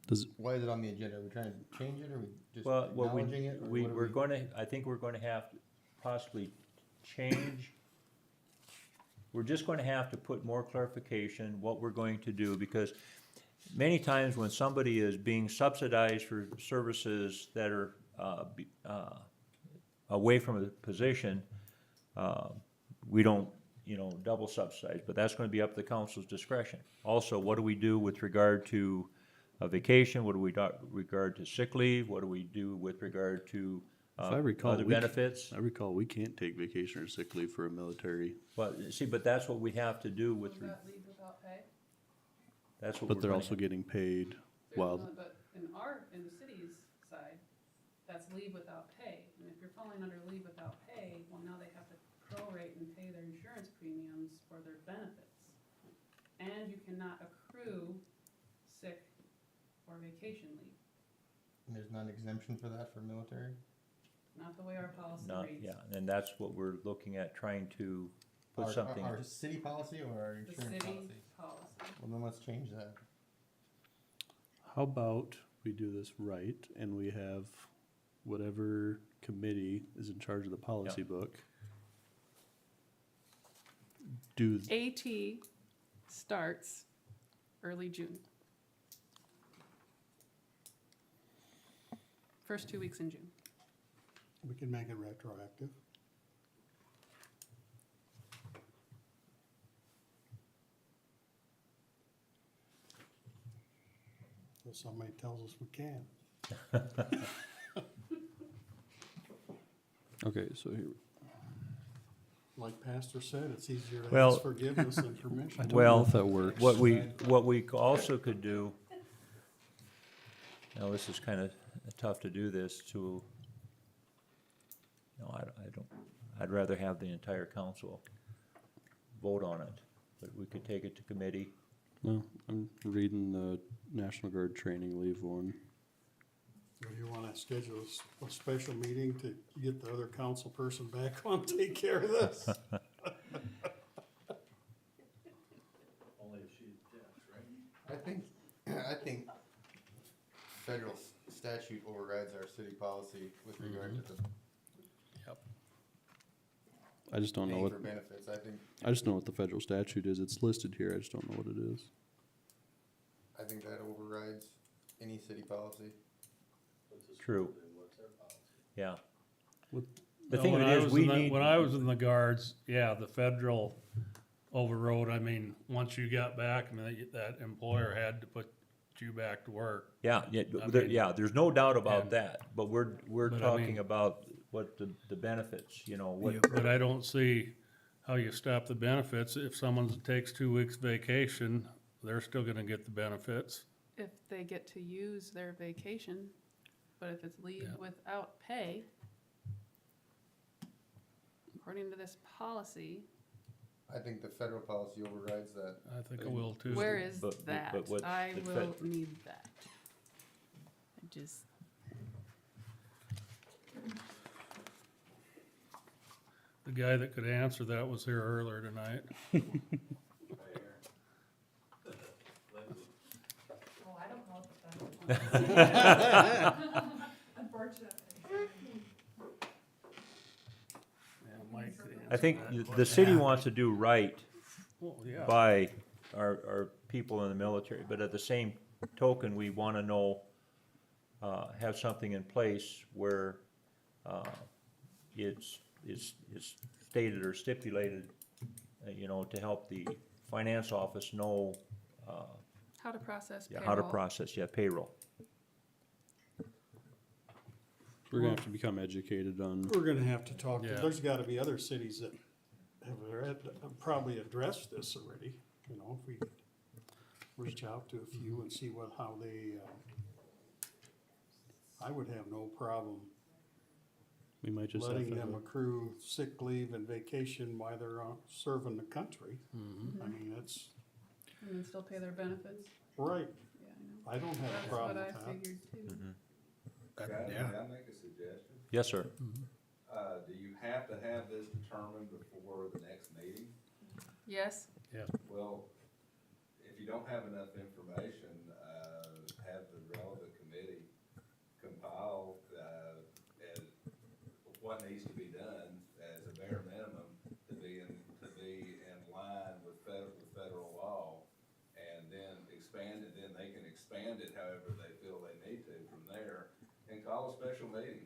Does, why is it on the agenda? Are we trying to change it, or are we just Well, acknowledging it? Or what are we're going to, I think we're going to have to possibly change we're just gonna have to put more clarification, what we're going to do, because many times when somebody is being subsidized for services that are, away from a position, we don't, double subsidize, but that's gonna be up to the council's discretion. Also, what do we do with regard to a vacation? What do we do regard to sick leave? What do we do with regard to, If I recall, other benefits? I recall we can't take vacation or sick leave for a military, But, see, but that's what we have to do with, Was that leave without pay? that's what we're but they're gonna also getting paid while, But in the city's side, that's leave without pay. And if you're falling under leave without pay, well, now they have to prorate and pay their insurance premiums for their benefits. And you cannot accrue sick or vacation leave, And there's not an exemption for that for military? not the way our policy not, reads. yeah, and that's what we're looking at, trying to put something. Our city policy or our The insurance city policy? policy. Well, then let's change that. how about we do this right and we have whatever committee is in charge of the policy book do, AT starts early June. First 2 weeks in June. We can make it retroactive. If somebody tells us we can't. okay, so here, Like Pastor said, it's easier to Well- ask forgiveness than permission. I don't know Well, if that works. what we also could do, now this is kind of tough to do this to, I don't, I'd rather have the entire council vote on it, but we could take it to committee. No, I'm reading the National Guard training leave one. Or do you wanna schedule a special meeting to get the other council person back on, to take care of this? I think federal statute overrides our city policy with regard to the I just don't know paying what, for benefits. I just know what the federal statute is. It's listed here. I just don't know what it is. I think that overrides any city policy. True. Yeah. No, The thing when of I it is, was we in the- need. When I was in the guards, yeah, the federal overrode, I mean, once you got back, I mean, that employer had to put you back to work. Yeah, I mean, yeah, there's no doubt about and- that, but we're but I talking mean- about what the benefits, what. But I don't see how you stop the benefits. If someone takes 2 weeks vacation, they're still gonna get the benefits. If they get to use their vacation, but if it's leave Yeah. without pay, according to this policy, I think the federal policy overrides that. I think it will too. where is But that? what's I the will need that. I just, The guy that could answer that was here earlier tonight. Oh, I don't know what the federal policy is. Unfortunately. Yeah, Mike could I think answer that. the city wants to do right Well, yeah. by our people in the military, but at the same token, we wanna know, have something in place where, it's stated or stipulated, to help the finance office know, how to process payroll. how to process, payroll. We're gonna have to become educated on, We're gonna have to talk, Yeah. there's gotta be other cities that probably addressed this already, if we could reach out to a few and see how they, I would have no problem we might just have letting to, them accrue sick leave and vacation while they're serving the country. I mean, it's, And then still pay their benefits. right, Yeah, I know. I don't have a That's problem what I with that. figured too. May I make a suggestion? Yes, sir. Do you have to have this determined before the next meeting? Yes, Well, if you don't have enough information, have the relevant committee compile, as what needs to be done as a bare minimum to be in line expand it however they feel they need to from there, and call a special meeting.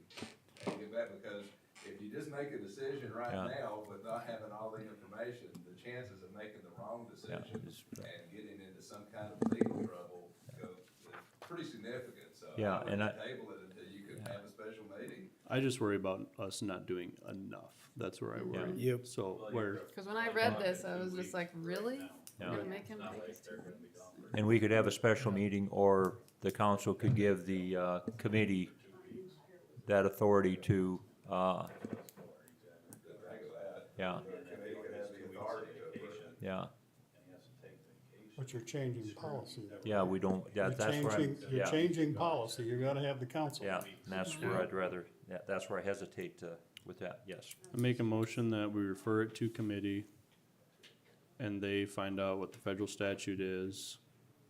And get back, because if you just make a decision right Yeah. now with not having all the information, the chances of making the wrong decision and getting into some kind of legal trouble go, pretty significant, so Yeah, I would and table it until you can have a special meeting. I just worry about us not doing enough. That's where I worry. Yep. So where, Cause when I read this, I was just like, really? Yeah. We're gonna make him take his 2 weeks? And we could have a special meeting, or the council could give the, committee that authority to, yeah, yeah, But you're changing policy. yeah, we don't, You're that's where I'm, You're yeah, changing policy, you gotta have the council. yeah, and that's where I'd rather, that's where I hesitate to, with that, yes. I make a motion that we refer it to committee and they find out what the federal statute is.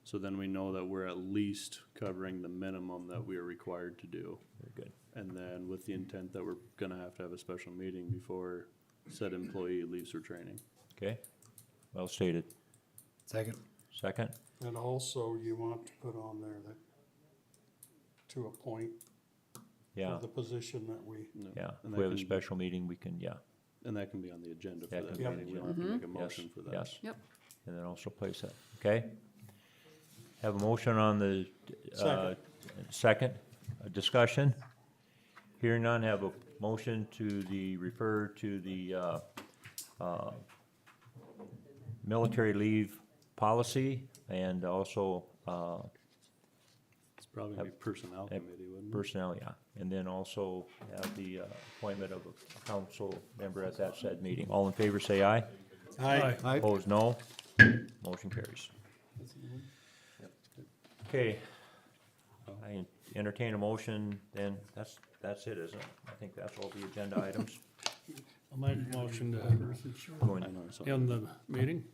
So then we know that we're at least covering the minimum that we are required to do. Very good. And then with the intent that we're gonna have to have a special meeting before said employee leaves for training. Okay, well stated. Second. Second? And also you want to put on there that to appoint Yeah, for the position that we, No. yeah, And if that we have a can- special meeting, we can, yeah, And that can be on the agenda for That that can be on meeting. the We don't have to make a yes, motion for that. yes. Yep. And then also place that, okay? Have a motion on the, second, discussion. Hearing none, have a motion to refer to the, military leave policy, and also, It's probably gonna be personnel committee, wouldn't it? personnel, yeah. And then also have the, appointment of a council member at that said meeting. All in favor, say aye. Aye. Opposed, no. Motion carries. Okay. I entertain a motion, then that's it, isn't it? I think that's all the agenda items. I'll make a motion to Go in, end the meeting.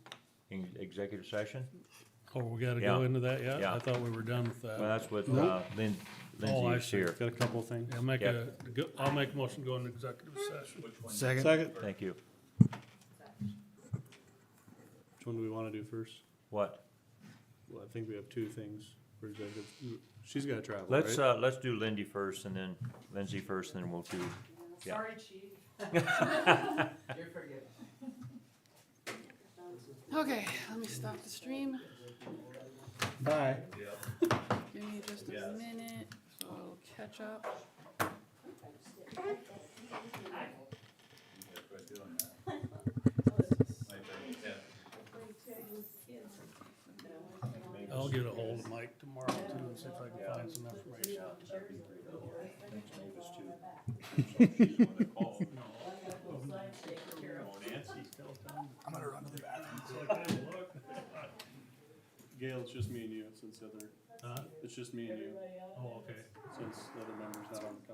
in executive session. Oh, we gotta go Yeah. into that yet? Yeah. I thought we were done with that. Well, that's what, Oh, I Lindsay's see. here. Got a couple of things. I'll I'll make a motion to go into executive session. Second. Thank you. Which one do we wanna do first? What? Well, I think we have two things for executive. She's gotta travel, right? Let's do Lindsay first, and then Lindsay first, and then we'll do, yeah. Sorry, chief. You're forgiven. Okay, let me stop the stream. Bye. Give me just a minute, so I'll catch up. I'll get a hold of Mike tomorrow too and see if I can find some information. I'm gonna run to the bathroom. Gail, it's just me and you since the other, Huh? it's just me and you, Oh, okay. since the other member's not on the council.